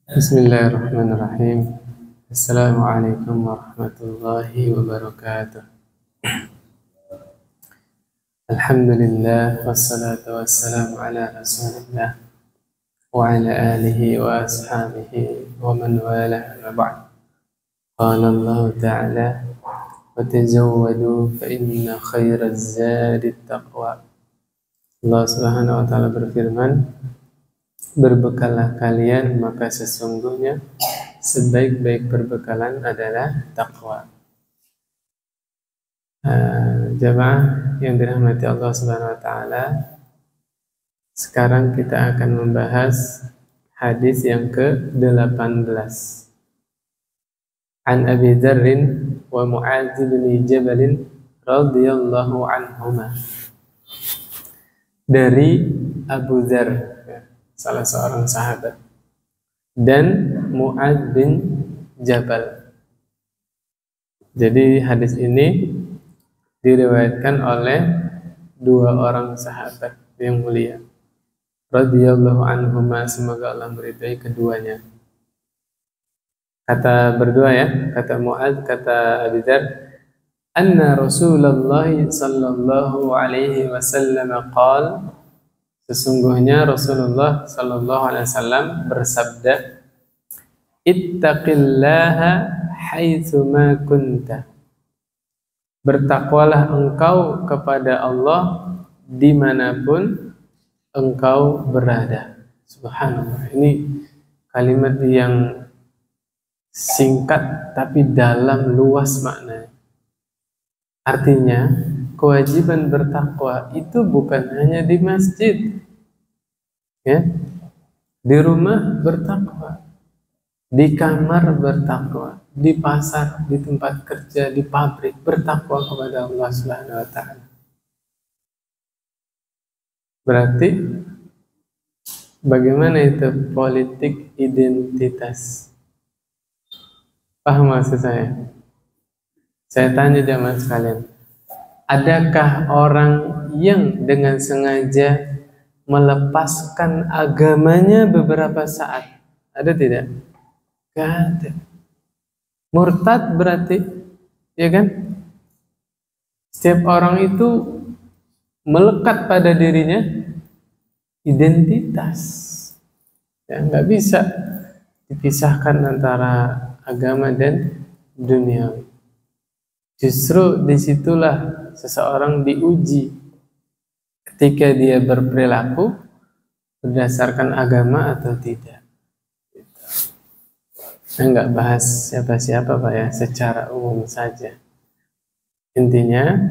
Bismillahirrahmanirrahim. Assalamualaikum warahmatullahi wabarakatuh. Alhamdulillah wassalatu wassalamu ala Rasulillah wa ala alihi wa ashabihi wa man wala ma ba'd. Qala Allah Ta'ala wa tazawwadu fa inna khairaz zadi taqwa. Allah Subhanahu wa taala berfirman, berbekallah kalian, maka sesungguhnya sebaik-baik perbekalan adalah takwa. Jamaah yang dirahmati Allah Subhanahu wa taala, sekarang kita akan membahas hadis yang ke-18. An Abi Dzarrin wa Mu'adz bin Jabal radhiyallahu anhuma. Dari Abu Dzar, salah seorang sahabat, dan Mu'adz bin Jabal. Jadi hadis ini diriwayatkan oleh dua orang sahabat yang mulia, radhiyallahu anhuma, semoga Allah meridai keduanya. Kata berdua ya, kata Mu'adz, kata Abu Dzar, anna Rasulullah sallallahu alaihi wasallam qala, sesungguhnya Rasulullah sallallahu alaihi wasallam bersabda, ittaqillaha haitsu ma kunta. Bertakwalah engkau kepada Allah dimanapun engkau berada. Subhanallah, ini kalimat yang singkat tapi dalam luas makna. Artinya, kewajiban bertakwa itu bukan hanya di masjid, ya, di rumah bertakwa, di kamar bertakwa, di pasar, di tempat kerja, di pabrik bertakwa kepada Allah Subhanahu wa taala. Berarti bagaimana itu politik identitas? Paham maksud saya? Saya tanya jamaah sekalian, adakah orang yang dengan sengaja melepaskan agamanya beberapa saat? Ada tidak? Gak ada. Murtad berarti, ya kan? Setiap orang itu melekat pada dirinya identitas. Ya, nggak bisa dipisahkan antara agama dan dunia. Justru disitulah seseorang diuji ketika dia berperilaku berdasarkan agama atau tidak. Saya nggak bahas siapa-siapa Pak ya, secara umum saja. Intinya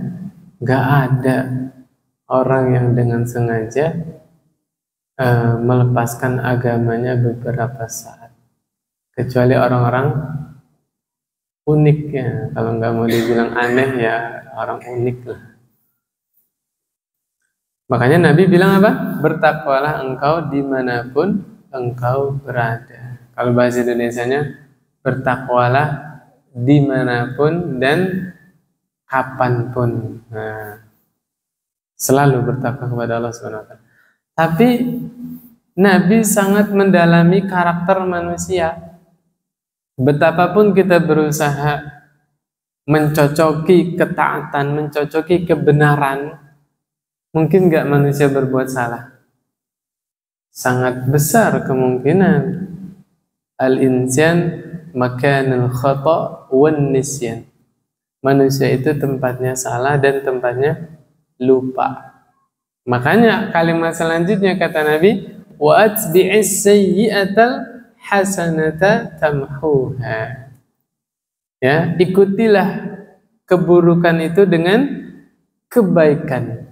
nggak ada orang yang dengan sengaja melepaskan agamanya beberapa saat, kecuali orang-orang unik ya. Kalau nggak mau dibilang aneh ya orang unik lah. Makanya Nabi bilang apa? Bertakwalah engkau dimanapun engkau berada. Kalau bahasa Indonesianya, bertakwalah dimanapun dan kapanpun. Nah, selalu bertakwa kepada Allah SWT. Tapi Nabi sangat mendalami karakter manusia. Betapapun kita berusaha mencocoki ketaatan, mencocoki kebenaran, mungkin nggak manusia berbuat salah. Sangat besar kemungkinan al-insan makanul khata' wan nisyan. Manusia itu tempatnya salah dan tempatnya lupa. Makanya kalimat selanjutnya kata Nabi, wa atbi'is sayyi'atal hasanata tamhuha. Ya, ikutilah keburukan itu dengan kebaikan.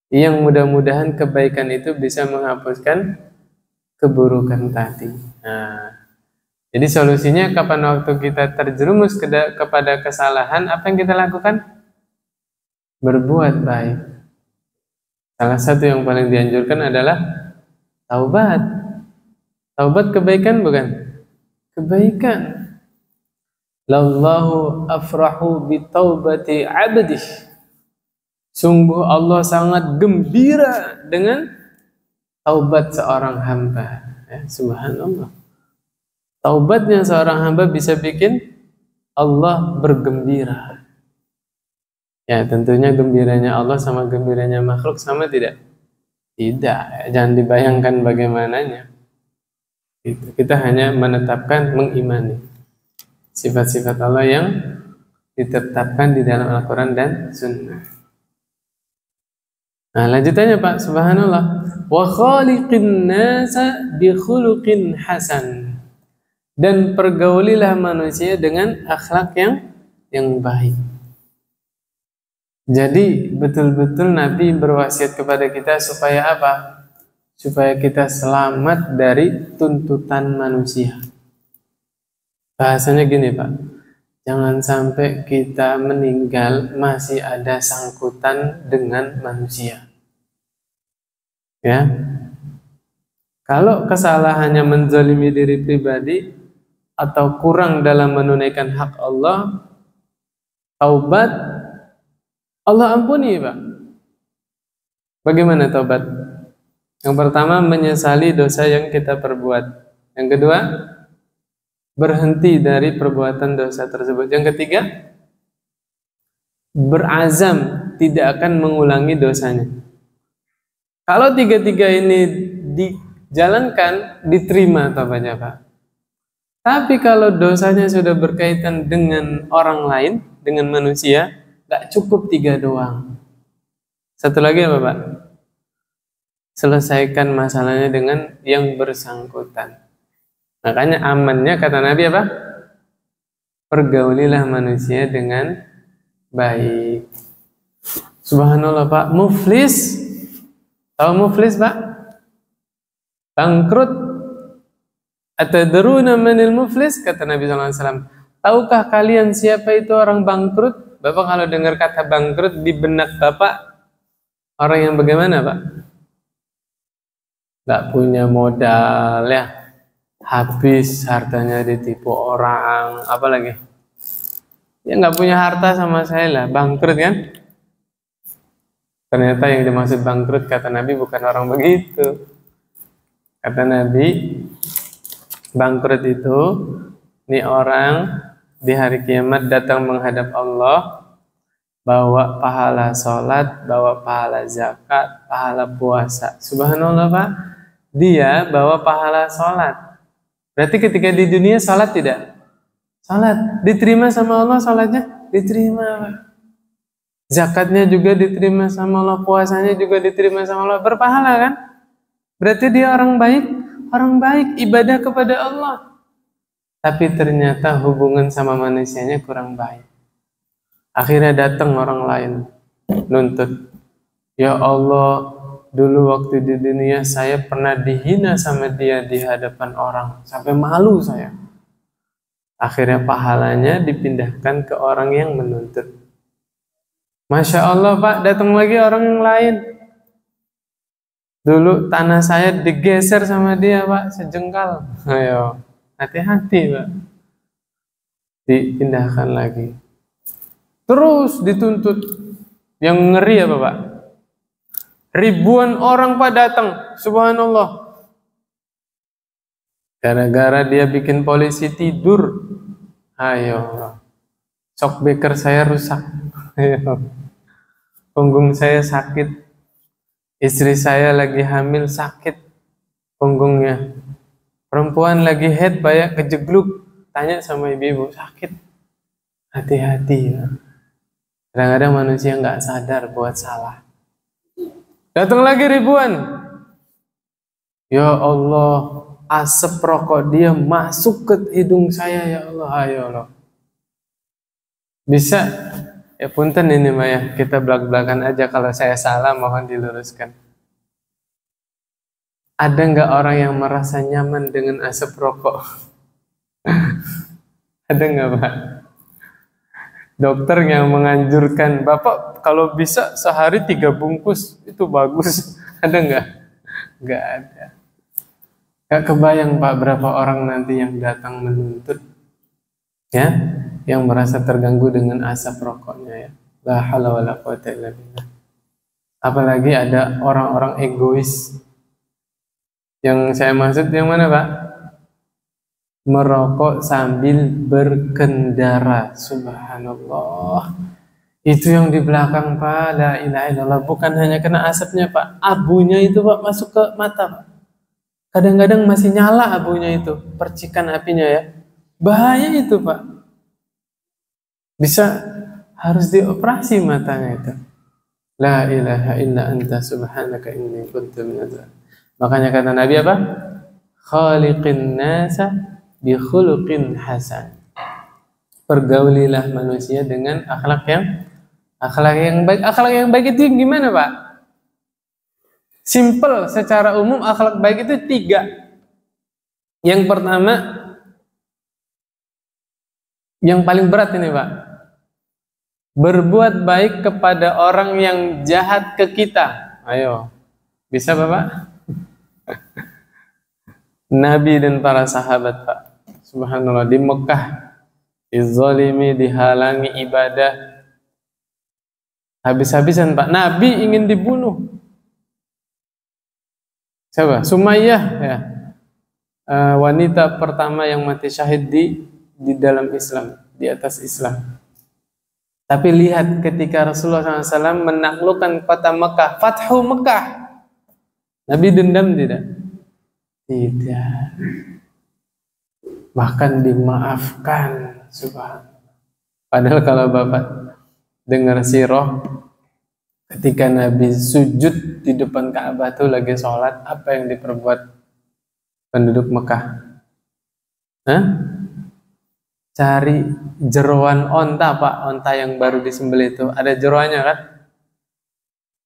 Yang mudah-mudahan kebaikan itu bisa menghapuskan keburukan tadi. Nah, jadi solusinya kapan waktu kita terjerumus kepada kesalahan, apa yang kita lakukan? Berbuat baik. Salah satu yang paling dianjurkan adalah taubat. Taubat kebaikan bukan? Kebaikan. Lallahu afrahu bi taubati 'abdih. Sungguh Allah sangat gembira dengan taubat seorang hamba. Ya, subhanallah. Taubatnya seorang hamba bisa bikin Allah bergembira. Ya, tentunya gembiranya Allah sama gembiranya makhluk sama tidak? Tidak, jangan dibayangkan bagaimananya. Kita hanya menetapkan, mengimani sifat-sifat Allah yang ditetapkan di dalam Al-Quran dan Sunnah. Nah, lanjutannya Pak, subhanallah. Wa khaliqin nasa bi khuluqin hasan. Dan pergaulilah manusia dengan akhlak yang baik. Jadi betul-betul Nabi berwasiat kepada kita supaya apa? Supaya kita selamat dari tuntutan manusia. Bahasanya gini Pak, jangan sampai kita meninggal masih ada sangkutan dengan manusia. Ya, kalau kesalahannya menzalimi diri pribadi atau kurang dalam menunaikan hak Allah, taubat Allah ampuni Pak. Bagaimana taubat? Yang pertama, menyesali dosa yang kita perbuat. Yang kedua, berhenti dari perbuatan dosa tersebut. Yang ketiga, berazam tidak akan mengulangi dosanya. Kalau tiga-tiga ini dijalankan, diterima taubatnya Pak. Tapi kalau dosanya sudah berkaitan dengan orang lain, dengan manusia, gak cukup 3 doang. Satu lagi apa Pak? Selesaikan masalahnya dengan yang bersangkutan. Makanya amannya kata Nabi apa? Pergaulilah manusia dengan baik. Subhanallah Pak, muflis. Tahu muflis Pak? Bangkrut. Atadruna manil muflis? Kata Nabi SAW. Tahukah kalian siapa itu orang bangkrut? Bapak kalau dengar kata bangkrut di benak Bapak, orang yang bagaimana Pak? Gak punya modal ya, habis hartanya ditipu orang, apa lagi? Ya gak punya harta sama saya lah, bangkrut kan? Ternyata yang dimaksud bangkrut kata Nabi bukan orang begitu. Kata Nabi, bangkrut itu ini orang di hari kiamat datang menghadap Allah, bawa pahala sholat, bawa pahala zakat, pahala puasa. Subhanallah Pak, dia bawa pahala sholat. Berarti ketika di dunia sholat tidak? Sholat, diterima sama Allah sholatnya? Diterima Pak. Zakatnya juga diterima sama Allah, puasanya juga diterima sama Allah, berpahala kan? Berarti dia orang baik ibadah kepada Allah. Tapi ternyata hubungan sama manusianya kurang baik. Akhirnya datang orang lain nuntut, ya Allah, dulu waktu di dunia saya pernah dihina sama dia di hadapan orang, sampai malu saya. Akhirnya pahalanya dipindahkan ke orang yang menuntut. Masya Allah Pak, datang lagi orang yang lain. Dulu tanah saya digeser sama dia Pak, sejengkal. Ayo, hati-hati Pak. Dipindahkan lagi. Terus dituntut. Yang ngeri apa Pak? Ribuan orang Pak datang, subhanallah. Gara-gara dia bikin polisi tidur. Ayo, shockbreaker saya rusak. Ayo. Punggung saya sakit, istri saya lagi hamil sakit punggungnya, perempuan lagi head banyak kejegluk, tanya sama ibu-ibu sakit. Hati-hati ya. Kadang-kadang manusia nggak sadar buat salah. Datang lagi ribuan, ya Allah, asap rokok dia masuk ke hidung saya ya Allah, ayo Allah. Bisa ya punten ini Mbak ya, kita belak-belakan aja, kalau saya salah mohon diluruskan. Ada nggak orang yang merasa nyaman dengan asap rokok? Ada nggak Pak? Dokter yang menganjurkan, Bapak kalau bisa sehari 3 bungkus, itu bagus. Ada nggak? Nggak ada. Nggak kebayang Pak berapa orang nanti yang datang menuntut, ya, yang merasa terganggu dengan asap rokoknya ya. La haula wala quwata illa billah. Apalagi ada orang-orang egois. Yang saya maksud yang mana Pak? merokok sambil berkendara. Subhanallah. Itu yang di belakang, Pak, la ilaha illallah, bukan hanya kena asapnya, Pak, abunya itu, Pak, masuk ke mata, Pak. Kadang-kadang masih nyala abunya itu, percikan apinya ya. Bahaya itu, Pak. Bisa harus dioperasi matanya itu. La ilaha illa anta subhanaka inni kuntu minadz zalimin. Makanya kata Nabi apa? Khaliqin nasa bi khuluqin hasan. Pergaulilah manusia dengan akhlak yang baik. Akhlak yang baik itu gimana, Pak? Simple, secara umum akhlak baik itu 3. Yang pertama, yang paling berat ini, Pak. Berbuat baik kepada orang yang jahat ke kita. Ayo, bisa, Bapak? Nabi dan para sahabat, Pak, subhanallah, di Mekah dizalimi, dihalangi ibadah, habis-habisan, Pak. Nabi ingin dibunuh. Siapa? Sumayyah ya, wanita pertama yang mati syahid di dalam Islam, di atas Islam. Tapi lihat ketika Rasulullah SAW menaklukkan kota Mekah, Fathu Mekah, Nabi dendam tidak? Tidak. Bahkan dimaafkan, subhanallah. Padahal kalau Bapak dengar sirah, ketika Nabi sujud di depan Ka'bah itu lagi sholat, apa yang diperbuat penduduk Mekah? Hah? Cari jeroan onta, Pak, onta yang baru disembelih itu, ada jeroannya kan?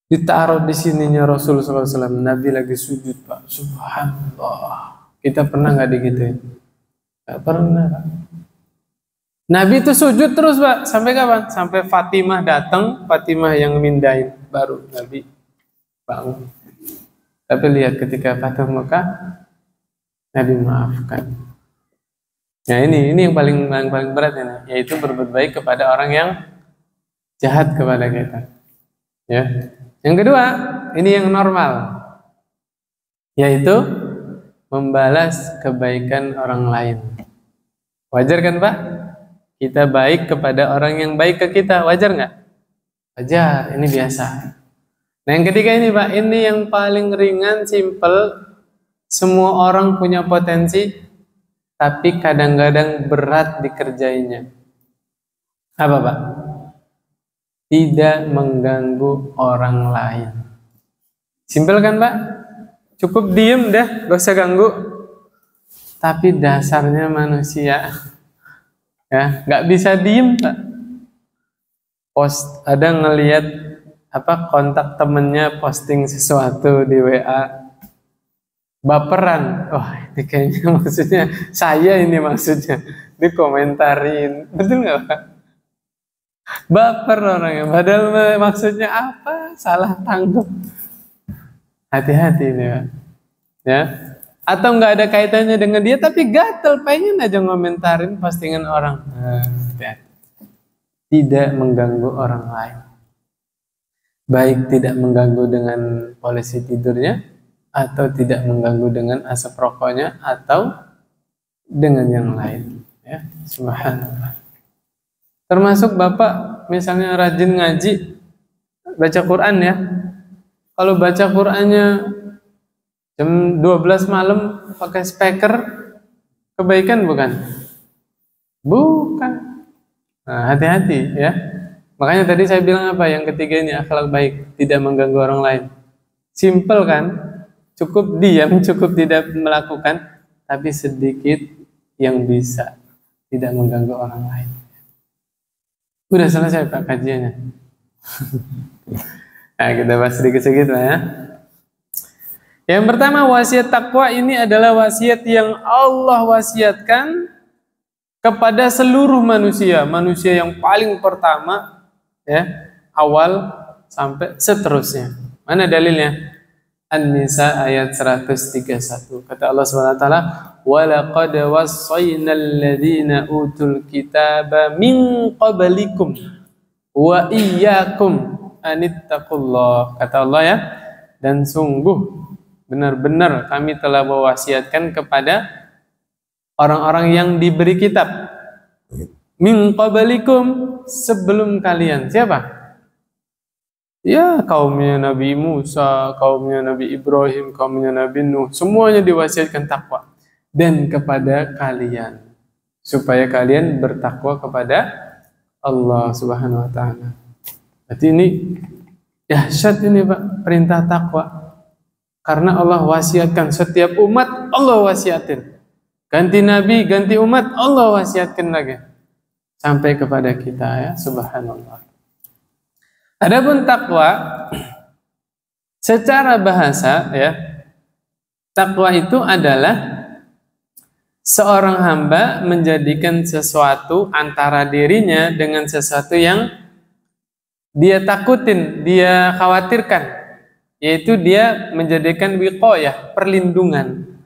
Ditaruh di sininya Rasulullah SAW. Nabi lagi sujud, Pak. Subhanallah. Kita pernah nggak digituin? Nggak pernah, Pak. Nabi itu sujud terus, Pak. Sampai kapan? Sampai Fatimah datang, Fatimah yang mindahin, baru Nabi bangun. Tapi lihat ketika Fathu Mekah, Nabi maafkan. Nah ini yang paling berat ini, yaitu berbuat baik kepada orang yang jahat kepada kita. Ya. Yang kedua, ini yang normal, yaitu membalas kebaikan orang lain. Wajar kan, Pak? Kita baik kepada orang yang baik ke kita, wajar nggak? Wajar, ini biasa. Nah yang ketiga ini, Pak, ini yang paling ringan, simple, semua orang punya potensi, tapi kadang-kadang berat dikerjainya. Apa, Pak? Tidak mengganggu orang lain. Simpel kan, Pak? Cukup diem dah, gak usah ganggu. Tapi dasarnya manusia, ya, nggak bisa diem, Pak. Ada ngelihat kontak temennya posting sesuatu di WA, baperan. Oh, ini kayaknya maksudnya saya, ini maksudnya dikomentarin, betul nggak, Pak? Baper orangnya, padahal maksudnya apa? Salah tangkap. Hati-hati ini, Pak. Ya. Atau nggak ada kaitannya dengan dia, tapi gatel, pengen aja ngomentarin postingan orang. Hati-hati. Tidak mengganggu orang lain. Baik tidak mengganggu dengan polisi tidurnya, atau tidak mengganggu dengan asap rokoknya, atau dengan yang lain. Ya, subhanallah. Termasuk Bapak misalnya rajin ngaji, baca Quran ya. Kalau baca Qurannya jam 12 malam pakai speaker, kebaikan bukan? Bukan. Nah, hati-hati ya. Makanya tadi saya bilang apa? Yang ketiga ini akhlak baik, tidak mengganggu orang lain. Simple kan? Cukup diam, cukup tidak melakukan, tapi sedikit yang bisa tidak mengganggu orang lain. Udah selesai, Pak, kajiannya. Nah, kita bahas sedikit-sedikit lah ya. Yang pertama, wasiat takwa ini adalah wasiat yang Allah wasiatkan kepada seluruh manusia. Manusia yang paling pertama, ya, awal sampai seterusnya. Mana dalilnya? An-Nisa ayat 131. Kata Allah SWT, وَلَقَدْ وَصَّيْنَا الَّذِينَ أُوتُوا الْكِتَابَ مِنْ قَبْلِكُمْ وَإِيَّاكُمْ أَنِ اتَّقُوا اللَّهَ. Kata Allah ya, dan sungguh benar-benar kami telah mewasiatkan kepada orang-orang yang diberi kitab. Min qablikum, sebelum kalian. Siapa? Ya, kaumnya Nabi Musa, kaumnya Nabi Ibrahim, kaumnya Nabi Nuh, semuanya diwasiatkan takwa. Dan kepada kalian, supaya kalian bertakwa kepada Allah Subhanahu wa taala. Berarti ini dahsyat ini Pak, perintah takwa. Karena Allah wasiatkan setiap umat, Allah wasiatin. Ganti nabi, ganti umat, Allah wasiatkan lagi. Sampai kepada kita ya, subhanallah. Adapun takwa secara bahasa ya, takwa itu adalah seorang hamba menjadikan sesuatu antara dirinya dengan sesuatu yang dia takutin, dia khawatirkan, yaitu dia menjadikan wiqayah, perlindungan,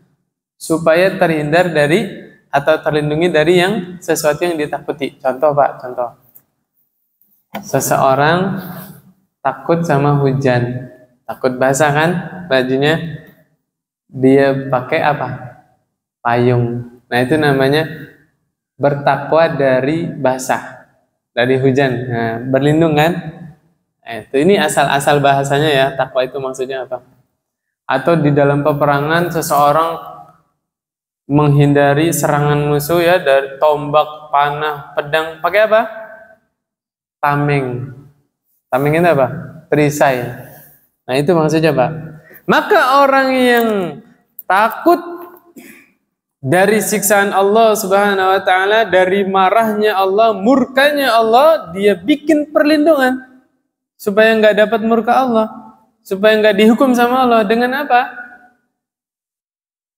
supaya terhindar dari atau terlindungi dari yang sesuatu yang ditakuti. Contoh Pak, contoh. Seseorang takut sama hujan, takut basah kan bajunya, dia pakai apa? Payung. Nah itu namanya bertakwa dari basah, dari hujan. Nah, berlindung kan? Nah, ini asal-asal bahasanya ya, takwa itu maksudnya apa? Atau di dalam peperangan seseorang menghindari serangan musuh ya, dari tombak, panah, pedang, pakai apa? Tameng. Tameng itu apa? Perisai. Nah itu maksudnya Pak. Maka orang yang takut dari siksaan Allah Subhanahu wa taala, dari marahnya Allah, murkanya Allah, dia bikin perlindungan supaya nggak dapat murka Allah, supaya nggak dihukum sama Allah. Dengan apa?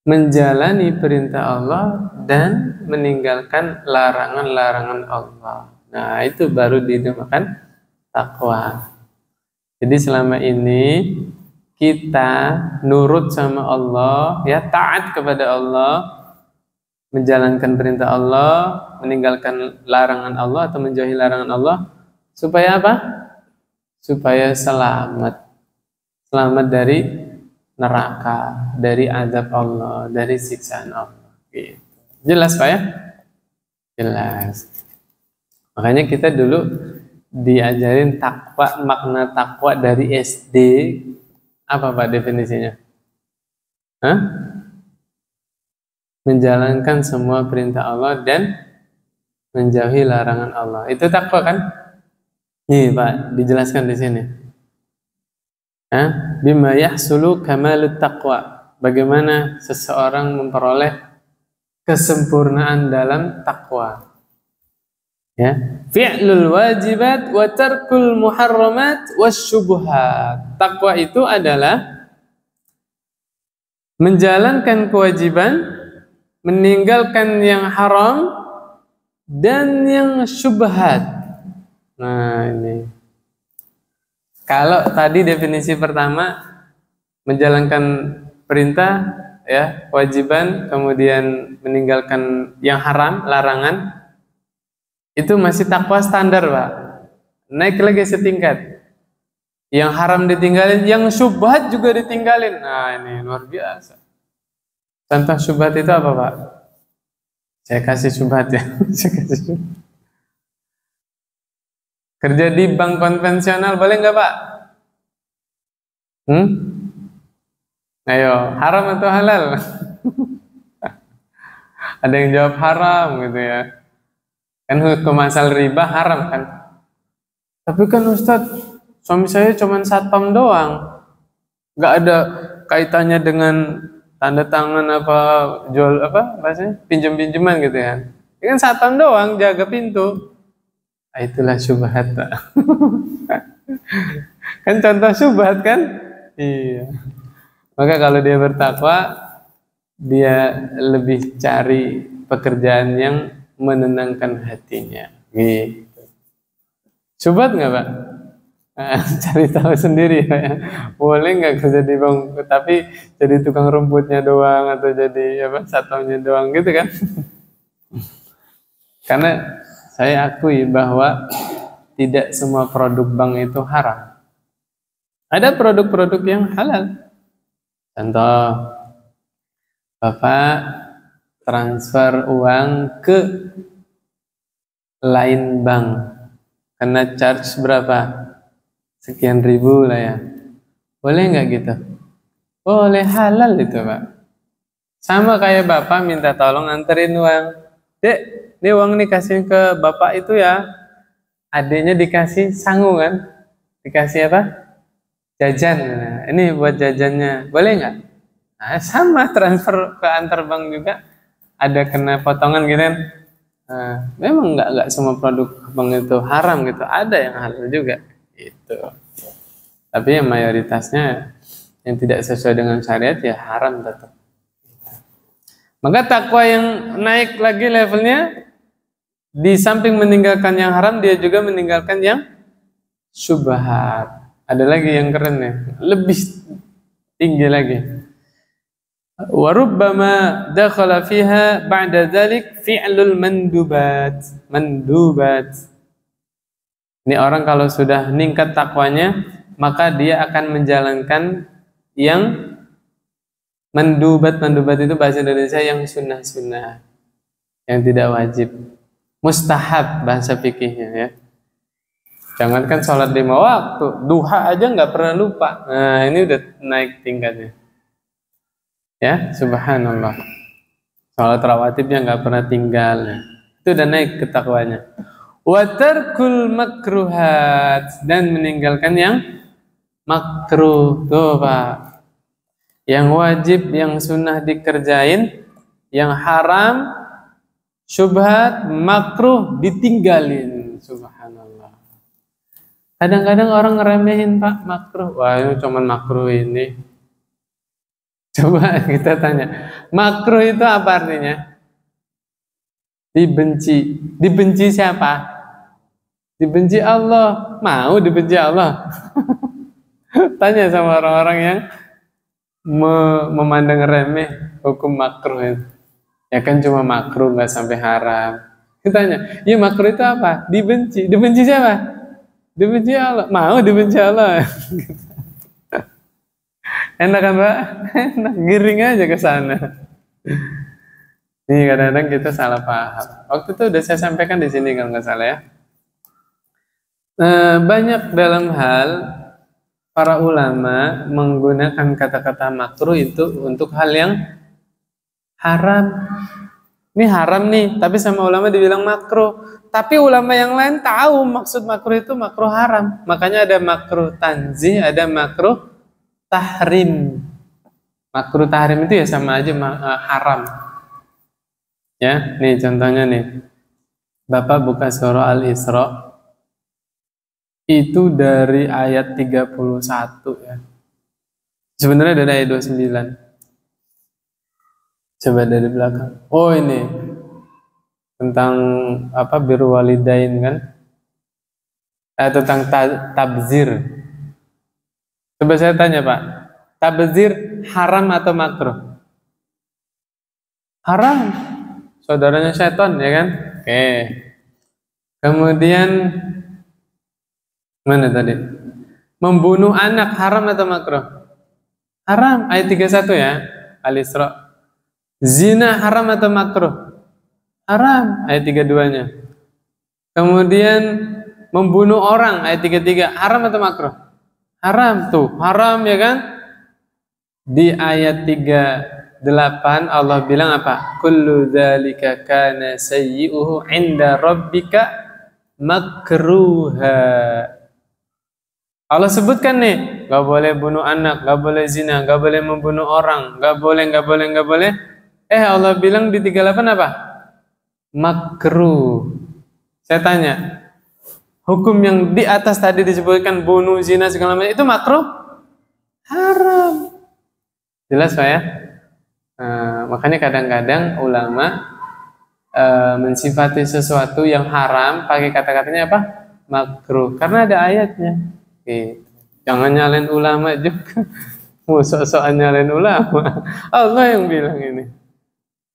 Menjalani perintah Allah dan meninggalkan larangan-larangan Allah. Nah itu baru dinamakan takwa. Jadi selama ini kita nurut sama Allah, ya taat kepada Allah, menjalankan perintah Allah, meninggalkan larangan Allah atau menjauhi larangan Allah, supaya apa? Supaya selamat. Selamat dari neraka, dari azab Allah, dari siksaan Allah. Gitu. Jelas Pak ya? Jelas. Makanya kita dulu diajarin takwa, makna takwa dari SD. Apa Pak definisinya? Hah? Menjalankan semua perintah Allah dan menjauhi larangan Allah. Itu takwa kan? Nih Pak, dijelaskan di sini. Bima yahsulu kamalut taqwa. Bagaimana seseorang memperoleh kesempurnaan dalam takwa. Ya, fi'lul wajibat wa tarkul muharramat wasyubuhat. Takwa itu adalah menjalankan kewajiban, meninggalkan yang haram dan yang syubhat. Nah, ini. Kalau tadi definisi pertama menjalankan perintah ya, kewajiban, kemudian meninggalkan yang haram, larangan, itu masih takwa standar Pak. Naik lagi setingkat. Yang haram ditinggalin, yang syubhat juga ditinggalin. Nah, ini luar biasa. Contoh syubhat itu apa Pak? Saya kasih syubhat ya. Saya kasih syubhat. Kerja di bank konvensional boleh nggak Pak? Ayo, haram atau halal? Ada yang jawab haram gitu ya. Kan hukum asal riba haram kan. Tapi kan Ustadz, suami saya cuma satpam doang. Nggak ada kaitannya dengan tanda tangan apa, jual apa bahasanya, pinjam-pinjaman gitu ya. Ini kan satpam doang, jaga pintu. Nah, itulah syubhat. Kan contoh syubhat kan? Iya. Maka kalau dia bertakwa, dia lebih cari pekerjaan yang menenangkan hatinya. Gitu. Syubhat nggak Pak? Cari tahu sendiri ya. Boleh nggak kerja di bank, tapi jadi tukang rumputnya doang atau jadi apa satpamnya doang gitu kan? Karena saya akui bahwa tidak semua produk bank itu haram. Ada produk-produk yang halal. Contoh, Bapak transfer uang ke lain bank, kena charge berapa? Sekian ribu lah ya. Boleh nggak gitu? Boleh, halal itu Pak. Sama kayak Bapak minta tolong anterin uang. Dek, ini uang nih kasih ke Bapak itu ya. Adiknya dikasih sangu kan? Dikasih apa? Jajan. Nah, ini buat jajannya. Boleh nggak? Nah, sama transfer ke antar bank juga. Ada kena potongan gitu kan? Nah, memang nggak semua produk bank itu haram gitu. Ada yang halal juga. Gitu. Tapi yang mayoritasnya yang tidak sesuai dengan syariat ya haram tetap. Maka takwa yang naik lagi levelnya, di samping meninggalkan yang haram, dia juga meninggalkan yang syubhat. Ada lagi yang keren ya, lebih tinggi lagi. Wa rubbama dakhala fiha ba'da dzalik fi'lul mandubat. Ini orang kalau sudah meningkat takwanya, maka dia akan menjalankan yang mandubat itu bahasa Indonesia yang sunnah-sunnah, yang tidak wajib, mustahab bahasa fikihnya ya. Jangankan sholat 5 waktu, duha aja nggak pernah lupa. Nah ini udah naik tingkatnya. Ya, subhanallah. Sholat rawatibnya nggak pernah tinggal. Itu udah naik ketakwanya. Wa tarkul makruhat, dan meninggalkan yang makruh. Tuh Pak. Yang wajib, yang sunnah dikerjain, yang haram, syubhat, makruh ditinggalin. Subhanallah. Kadang-kadang orang ngeremehin Pak makruh. Wah ini cuman makruh ini. Coba kita tanya, makruh itu apa artinya? Dibenci. Dibenci siapa? Dibenci Allah. Mau dibenci Allah? Tanya sama orang-orang yang memandang remeh hukum makruh itu. Ya kan cuma makruh, nggak sampai haram. Kita tanya, ya makruh itu apa? Dibenci. Dibenci siapa? Dibenci Allah. Mau dibenci Allah? Enak kan Pak? Enak, giring aja ke sana. Nih kadang-kadang kita salah paham. Waktu itu udah saya sampaikan di sini kalau nggak salah ya. Banyak dalam hal para ulama menggunakan kata-kata makruh itu untuk hal yang haram. Ini haram nih, tapi sama ulama dibilang makruh. Tapi ulama yang lain tahu maksud makruh itu makruh haram. Makanya ada makruh tanzih, ada makruh tahrim. Makruh tahrim itu ya sama aja haram. Ya, nih contohnya nih. Bapak buka surah Al-Isra. Itu dari ayat 31 ya. Sebenarnya dari ayat 29. Coba dari belakang. Oh ini tentang apa, birrul walidain kan? Tentang tabzir. Coba saya tanya Pak, tabzir haram atau makruh? Haram. Saudaranya setan ya kan? Oke. Kemudian mana tadi? Membunuh anak haram atau makruh? Haram. Ayat 31 ya. Al-Isra. Zina haram atau makruh? Haram. Ayat 32-nya. Kemudian membunuh orang, ayat 33, haram atau makruh? Haram. Tuh, haram ya kan? Di ayat 38 Allah bilang apa? Kullu dzalika kana sayyi'uhu 'inda rabbika makruha. Allah sebutkan nih, gak boleh bunuh anak, gak boleh zina, gak boleh membunuh orang, gak boleh. Allah bilang di 38 apa? Makruh. Saya tanya, hukum yang di atas tadi disebutkan bunuh, zina, segala macam itu makruh? Haram. Jelas Pak ya? Makanya kadang-kadang ulama mensifati sesuatu yang haram pakai kata-katanya apa? Makruh. Karena ada ayatnya. Jangan nyalain ulama juga. Sok-sokan nyalain ulama. Allah yang bilang ini.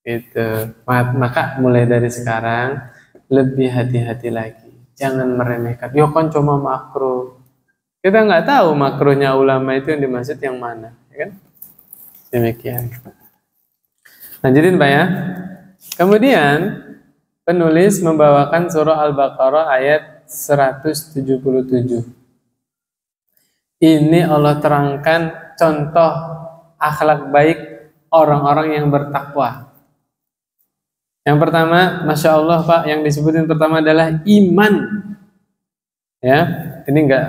Itu. Maka mulai dari sekarang lebih hati-hati lagi. Jangan meremehkan. Ya kan cuma makruh. Kita nggak tahu makruhnya ulama itu yang dimaksud yang mana, ya kan? Demikian. Lanjutin Pak ya. Kemudian penulis membawakan surah Al-Baqarah ayat 177. Ini Allah terangkan contoh akhlak baik orang-orang yang bertakwa. Yang pertama, Masya Allah Pak, yang disebutin pertama adalah iman. Ya, ini nggak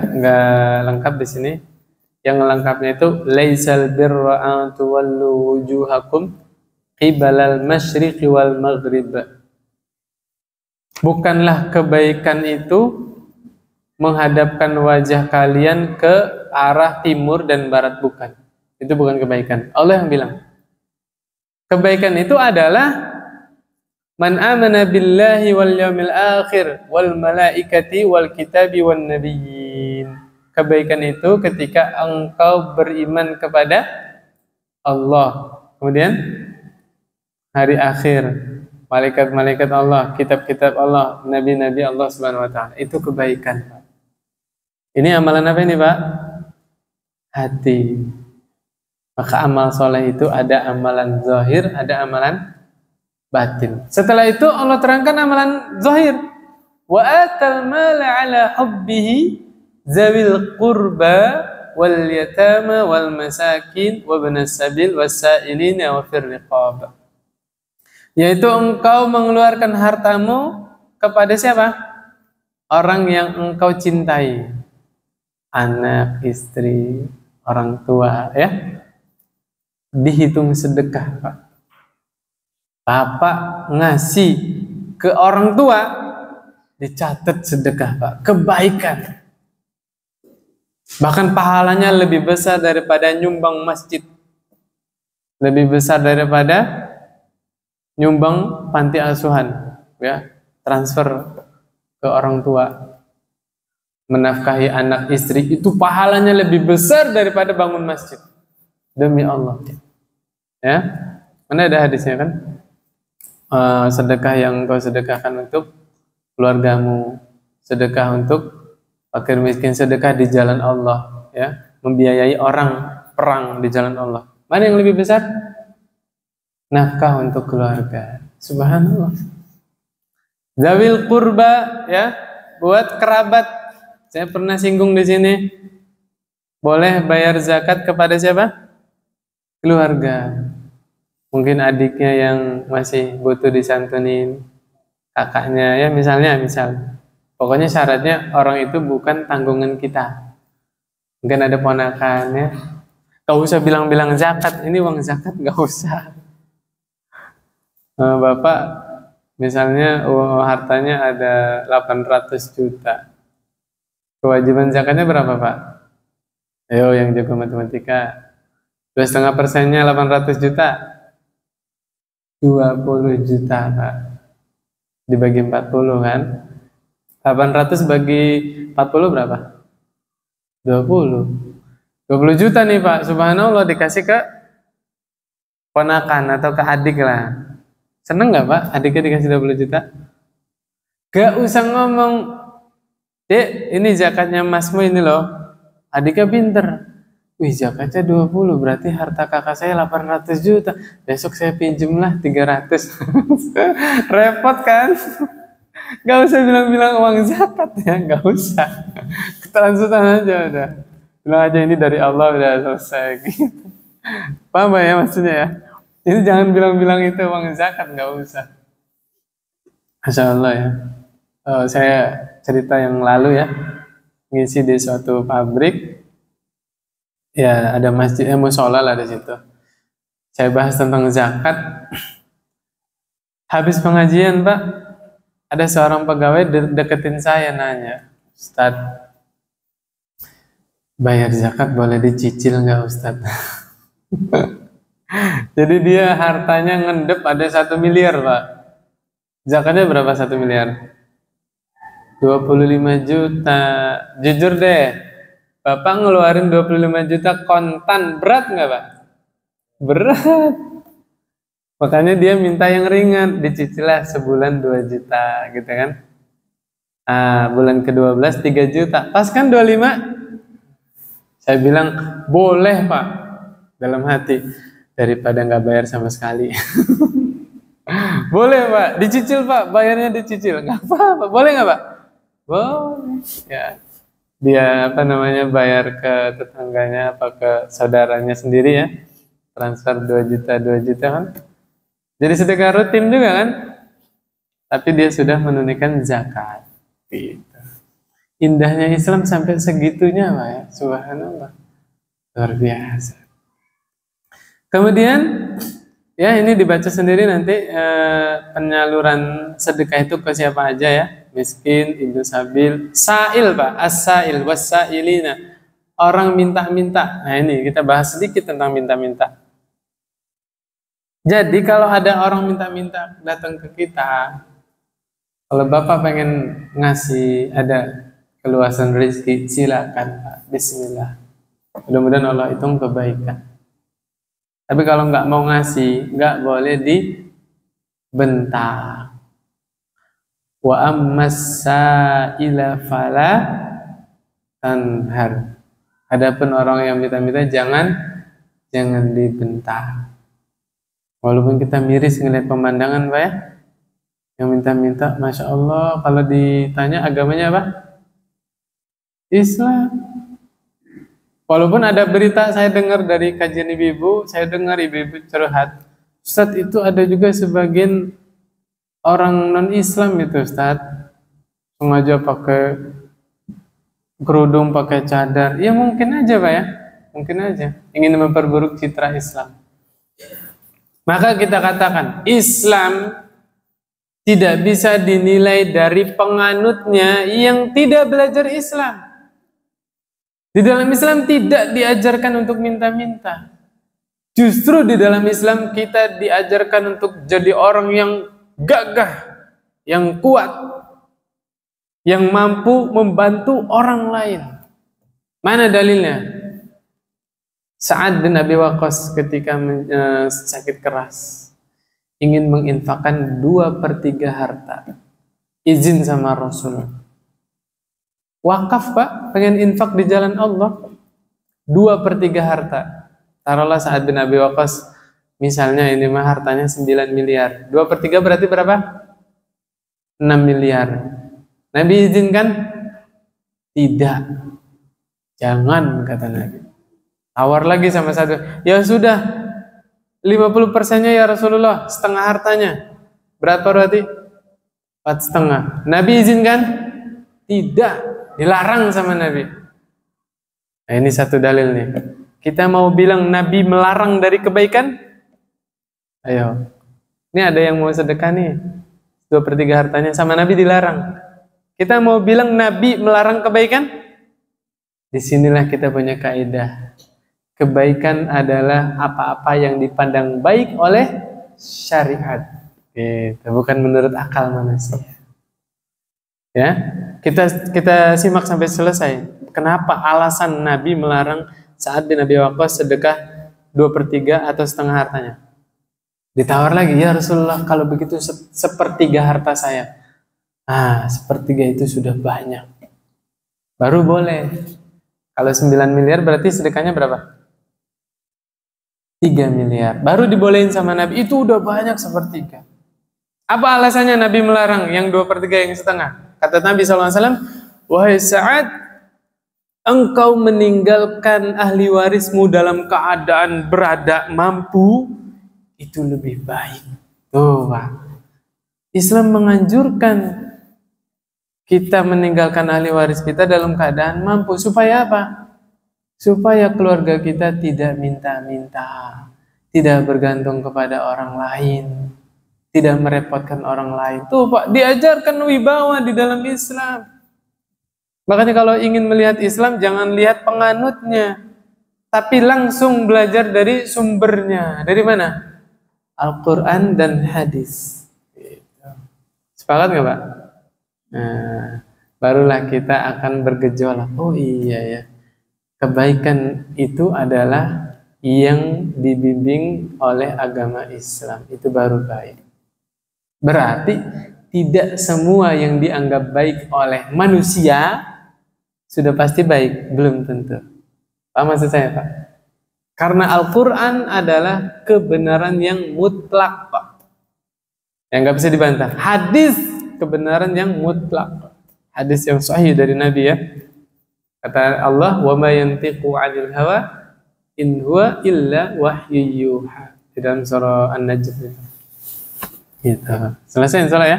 lengkap di sini. Yang lengkapnya itu laisal birra an tuwallu wujuhakum qibalal masyriqi wal maghrib. Bukanlah kebaikan itu menghadapkan wajah kalian ke arah timur dan barat, bukan. Itu bukan kebaikan. Allah yang bilang. Kebaikan itu adalah man amana billahi wal yawmil akhir wal malaikati wal kitabi wan nabiyyin. Kebaikan itu ketika engkau beriman kepada Allah, kemudian hari akhir, malaikat-malaikat Allah, kitab-kitab Allah, nabi-nabi Allah Subhanahu wa taala. Itu kebaikan. Ini amalan apa ini, Pak? Hati. Maka amal soleh itu ada amalan zahir, ada amalan batin. Setelah itu Allah terangkan amalan zahir. Wa atal mala ala hubbihi zawil qurba wal yatama wal masakin wa ibnas sabil wasailina wa fir riqab. Yaitu engkau mengeluarkan hartamu kepada siapa? Orang yang engkau cintai. Anak, istri, orang tua, ya. Dihitung sedekah, Pak. Bapak ngasih ke orang tua, dicatat sedekah, Pak. Kebaikan. Bahkan pahalanya lebih besar daripada nyumbang masjid. Lebih besar daripada nyumbang panti asuhan, ya. Transfer ke orang tua. Menafkahi anak istri itu pahalanya lebih besar daripada bangun masjid. Demi Allah. Ya. Mana ada hadisnya kan? Sedekah yang kau sedekahkan untuk keluargamu, sedekah untuk fakir miskin, sedekah di jalan Allah, ya, membiayai orang perang di jalan Allah. Mana yang lebih besar? Nafkah untuk keluarga. Subhanallah. Zawil qurba, ya, buat kerabat. Saya pernah singgung di sini. Boleh bayar zakat kepada siapa? Keluarga. Mungkin adiknya yang masih butuh disantunin, kakaknya, ya misal. Pokoknya syaratnya orang itu bukan tanggungan kita. Mungkin ada ponakannya. Gak usah bilang-bilang zakat. Ini uang zakat gak usah. Bapak misalnya hartanya ada 800 juta. Kewajiban zakatnya berapa, Pak? Ayo yang jago matematika. 2,5%-nya 800 juta. 20 juta, Pak. Dibagi 40 kan? 800 bagi 40 berapa? 20. 20 juta nih, Pak. Subhanallah, dikasih ke ponakan atau ke adik lah. Seneng nggak, Pak? Adiknya dikasih 20 juta? Gak usah ngomong, Dek, ini zakatnya masmu ini loh. Adiknya pinter. Wih, zakatnya 20, berarti harta kakak saya 800 juta. Besok saya pinjemlah 300. Repot kan? Gak usah bilang-bilang uang zakat ya, gak usah. Transferan aja udah. Bilang aja ini dari Allah, udah selesai gitu. Paham ya maksudnya ya? Ini jangan bilang-bilang itu uang zakat, gak usah. Masya Allah ya. Saya cerita yang lalu ya, ngisi di suatu pabrik, ya ada masjid, musola lah di situ. Saya bahas tentang zakat. Habis pengajian, Pak, ada seorang pegawai deketin saya nanya, Ustadz, bayar zakat boleh dicicil nggak, Ustadz? Jadi dia hartanya ngendep ada 1 miliar, Pak. Zakatnya berapa 1 miliar? 25 juta. Jujur deh, Bapak ngeluarin 25 juta kontan, berat nggak, Pak? Berat. Makanya dia minta yang ringan, dicicilah sebulan 2 juta gitu kan. Bulan ke-12 3 juta. Pas kan 25? Saya bilang, boleh, Pak. Dalam hati, daripada nggak bayar sama sekali. Boleh Pak, dicicil Pak, bayarnya dicicil. Nggak apa-apa, boleh nggak Pak? Boleh. Ya, dia apa namanya bayar ke tetangganya apa ke saudaranya sendiri ya. Transfer 2 juta kan. Jadi sedekah rutin juga kan? Tapi dia sudah menunaikan zakat. Gitu. Indahnya Islam sampai segitunya Pak ya. Subhanallah. Luar biasa. Kemudian ya ini dibaca sendiri nanti penyaluran sedekah itu ke siapa aja ya. Miskin, ibnu sabil, sa'il Pak, as-sa'il was-sa'ilina. Orang minta-minta. Nah ini kita bahas sedikit tentang minta-minta. Jadi kalau ada orang minta-minta datang ke kita, kalau Bapak pengen ngasih ada keluasan rezeki, silakan Pak. Bismillah. Mudah-mudahan Allah hitung kebaikan. Tapi kalau nggak mau ngasih, nggak boleh dibentak. Wa ammas sa'ila fala tanhar. Adapun orang yang minta-minta jangan dibentak. Walaupun kita miris ngeliat pemandangan Pak ya, yang minta-minta, Masya Allah, kalau ditanya agamanya apa? Islam. Walaupun ada berita saya dengar dari kajian ibu-ibu, saya dengar ibu-ibu curhat, Ustadz itu ada juga sebagian orang non-Islam itu Ustadz, sengaja pakai kerudung, pakai cadar. Ya mungkin aja Pak ya, mungkin aja ingin memperburuk citra Islam. Maka kita katakan Islam tidak bisa dinilai dari penganutnya yang tidak belajar Islam. Di dalam Islam tidak diajarkan untuk minta-minta. Justru di dalam Islam kita diajarkan untuk jadi orang yang gagah, yang kuat, yang mampu membantu orang lain. Mana dalilnya? Sa'ad bin Abi Waqqas ketika sakit keras ingin menginfakkan 2/3 harta, izin sama Rasul. Wakaf Pak, pengen infak di jalan Allah, 2/3 harta. Taruhlah Sa'ad bin Abi Waqqas, misalnya ini mah hartanya 9 miliar. 2/3 berarti berapa? 6 miliar. Nabi izinkan? Tidak. Jangan, kata Nabi. Tawar lagi sama satu. Ya sudah, 50%-nya ya Rasulullah, setengah hartanya. Berapa berarti? 4,5. Nabi izinkan? Tidak. Dilarang sama Nabi. Nah, ini satu dalil nih. Kita mau bilang Nabi melarang dari kebaikan? Ayo. Ini ada yang mau sedekah nih. 2/3 hartanya sama Nabi dilarang. Kita mau bilang Nabi melarang kebaikan? Disinilah kita punya kaidah. Kebaikan adalah apa-apa yang dipandang baik oleh syariat. Gitu. Bukan menurut akal manusia. Ya, kita simak sampai selesai. Kenapa alasan Nabi melarang Sa'ad bin Abi Waqqas sedekah 2/3 atau setengah hartanya? Ditawar lagi, ya Rasulullah, kalau begitu 1/3 harta saya. 1/3 itu sudah banyak. Baru boleh. Kalau 9 miliar berarti sedekahnya berapa? 3 miliar. Baru dibolehin sama Nabi. Itu udah banyak 1/3. Apa alasannya Nabi melarang yang 2/3 yang setengah? Kata Nabi SAW, wahai Sa'ad, engkau meninggalkan ahli warismu dalam keadaan berada mampu, itu lebih baik. Tuh Pak. Islam menganjurkan kita meninggalkan ahli waris kita dalam keadaan mampu. Supaya apa? Supaya keluarga kita tidak minta-minta, tidak bergantung kepada orang lain, tidak merepotkan orang lain. Tuh Pak, diajarkan wibawa di dalam Islam. Makanya kalau ingin melihat Islam, jangan lihat penganutnya, tapi langsung belajar dari sumbernya. Dari mana? Al-Quran dan hadis. Sepakat nggak Pak? Nah, barulah kita akan bergejolak. Oh iya ya, kebaikan itu adalah yang dibimbing oleh agama Islam. Itu baru baik. Berarti tidak semua yang dianggap baik oleh manusia sudah pasti baik, belum tentu. Apa maksud saya Pak? Karena Al-Quran adalah kebenaran yang mutlak Pak. yang nggak bisa dibantah. Hadis kebenaran yang mutlak, hadis yang sahih dari Nabi ya. Kata Allah, wa ma yantiqu 'anil hawa in huwa illa wahyu yuha, di dalam surah An-Najm itu. Gitu. Selesai insyaallah ya.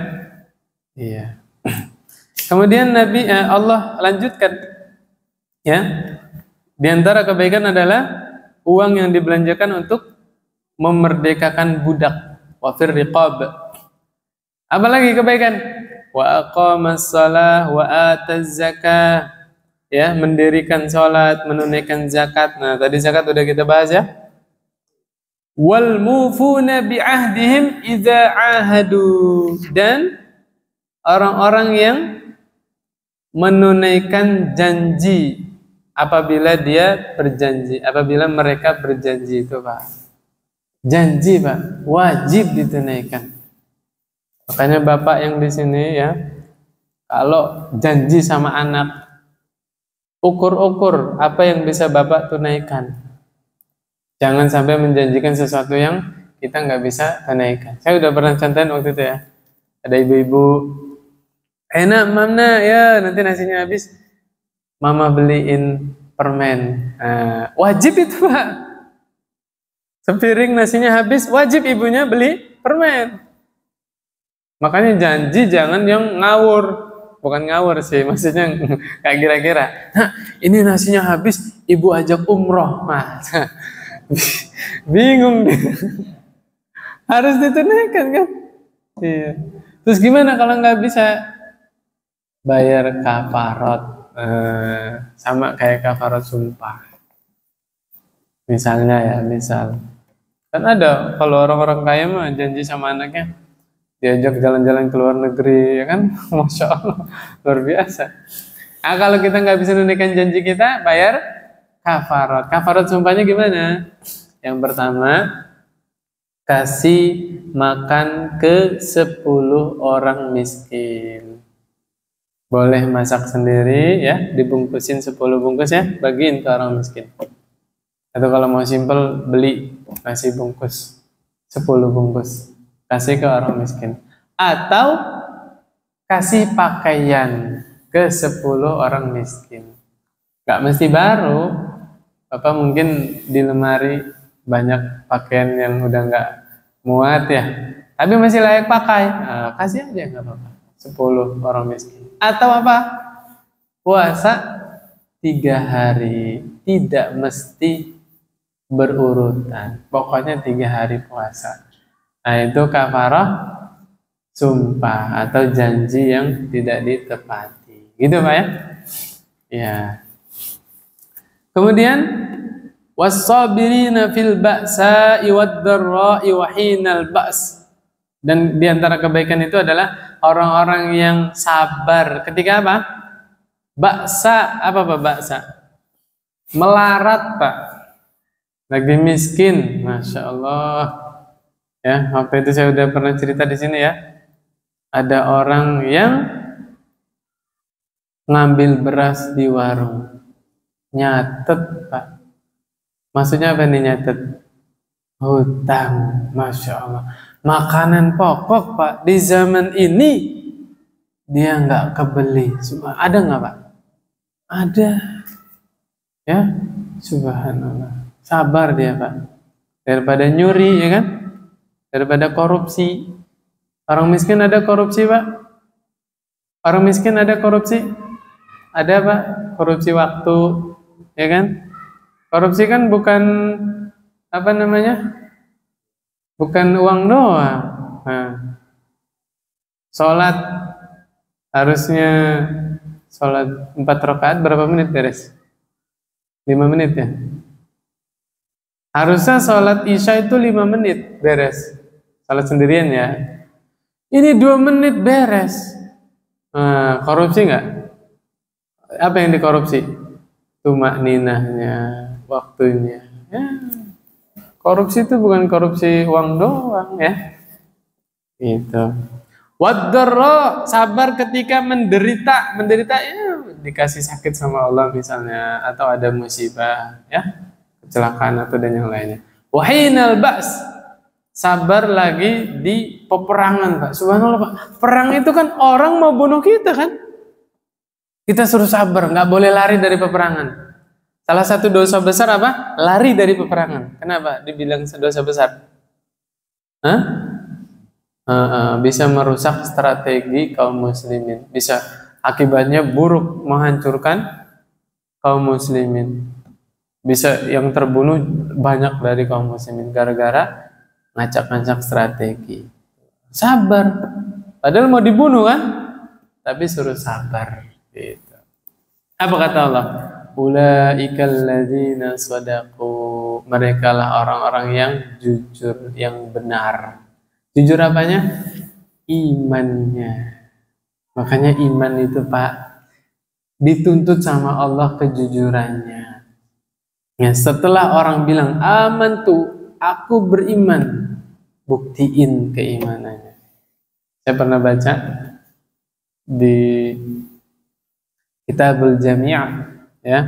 Iya. Kemudian Allah lanjutkan ya. Di antara kebaikan adalah uang yang dibelanjakan untuk memerdekakan budak, wa fir riqab. Apalagi kebaikan? Wa aqamas shalah wa ataz zakah. Ya, mendirikan sholat, menunaikan zakat. Nah, tadi zakat udah kita bahas ya. Wal mufuna bi ahdihim idza ahadu, dan orang-orang yang menunaikan janji apabila dia berjanji, apabila mereka berjanji itu, Pak. Janji, Pak, wajib ditunaikan. Makanya Bapak yang di sini ya, kalau janji sama anak, ukur-ukur apa yang bisa Bapak tunaikan. Jangan sampai menjanjikan sesuatu yang kita nggak bisa tunaikan. Saya udah pernah contohin waktu itu ya. Ada ibu-ibu, enak Mama ya, nanti nasinya habis, Mama beliin permen. Wajib itu, Pak. Sepiring nasinya habis, wajib ibunya beli permen. Makanya janji jangan yang ngawur. Bukan ngawur sih, maksudnya kayak kira-kira. Nah, ini nasinya habis, ibu ajak umroh. Nah, bingung deh. Harus ditunaikan kan? Iya. Terus gimana kalau nggak bisa? Bayar kafarot. Sama kayak kafarot sumpah. Misalnya ya, misal. Kan ada kalau orang-orang kaya mah janji sama anaknya, diajak jalan-jalan ke luar negeri, ya kan? Masya Allah, luar biasa. Nah, kalau kita nggak bisa menunaikan janji kita, bayar kafarot. Kafarot sumpahnya gimana? Yang pertama, kasih makan ke 10 orang miskin. Boleh masak sendiri ya, dibungkusin 10 bungkus ya, bagiin ke orang miskin. Atau kalau mau simple, beli, kasih bungkus 10 bungkus. Kasih ke orang miskin, atau kasih pakaian ke 10 orang miskin. Gak mesti baru, Bapak mungkin di lemari banyak pakaian yang udah gak muat ya, tapi masih layak pakai, kasih aja gak apa-apa, 10 orang miskin. Atau apa? Puasa 3 hari, tidak mesti berurutan, pokoknya 3 hari puasa. Nah, itu kafarah sumpah atau janji yang tidak ditepati. Gitu, Pak ya? Ya. Kemudian was-sabirina fil ba'sa'i wad-dharra'i wa hinal ba's. Dan di antara kebaikan itu adalah orang-orang yang sabar ketika apa? Ba'sa, apa Pak ba'sa? Melarat, Pak. Lagi miskin, Masya Allah. Ya, waktu itu saya udah pernah cerita di sini ya. Ada orang yang ngambil beras di warung, nyatet, Pak. Maksudnya apa nih nyatet? Hutang, Masya Allah. Makanan pokok, Pak, di zaman ini dia nggak kebeli. Ada nggak, Pak? Ada. Ya, subhanallah. Sabar dia, Pak. Daripada nyuri, ya kan? Daripada korupsi. Orang miskin ada korupsi, Pak? Orang miskin ada korupsi? Ada, Pak? Korupsi waktu, ya kan? Korupsi kan bukan apa namanya? Bukan uang doang. Nah, sholat harusnya sholat 4 rakaat berapa menit beres? 5 menit ya? Harusnya sholat isya itu 5 menit beres. Sholat sendirian ya. Ini 2 menit beres. Nah, korupsi nggak? Apa yang dikorupsi? Tumakninahnya, waktunya. Ya. Korupsi itu bukan korupsi uang doang ya. Itu. Wad-dharra, sabar ketika menderita. Menderita ya dikasih sakit sama Allah misalnya, atau ada musibah ya, kecelakaan atau dan yang lainnya. Wahinal ba's, sabar lagi di peperangan, Pak. Subhanallah, Pak. Perang itu kan orang mau bunuh kita kan? Kita suruh sabar, nggak boleh lari dari peperangan. Salah satu dosa besar apa? Lari dari peperangan. Kenapa dibilang dosa besar? Hah? Bisa merusak strategi kaum muslimin. Bisa akibatnya buruk, menghancurkan kaum muslimin. Bisa yang terbunuh banyak dari kaum muslimin gara-gara ngacak-ngacak strategi. Sabar. Padahal mau dibunuh kan? Tapi suruh sabar. Gitu. Apa kata Allah? Ulaikal ladzina shadaqu. Mereka lah orang-orang yang jujur, yang benar. Jujur apanya? Imannya. Makanya iman itu, Pak, dituntut sama Allah kejujurannya. Ya, setelah orang bilang amantu, aku beriman, buktiin keimanannya. Saya pernah baca di Kitabul Jami', ya,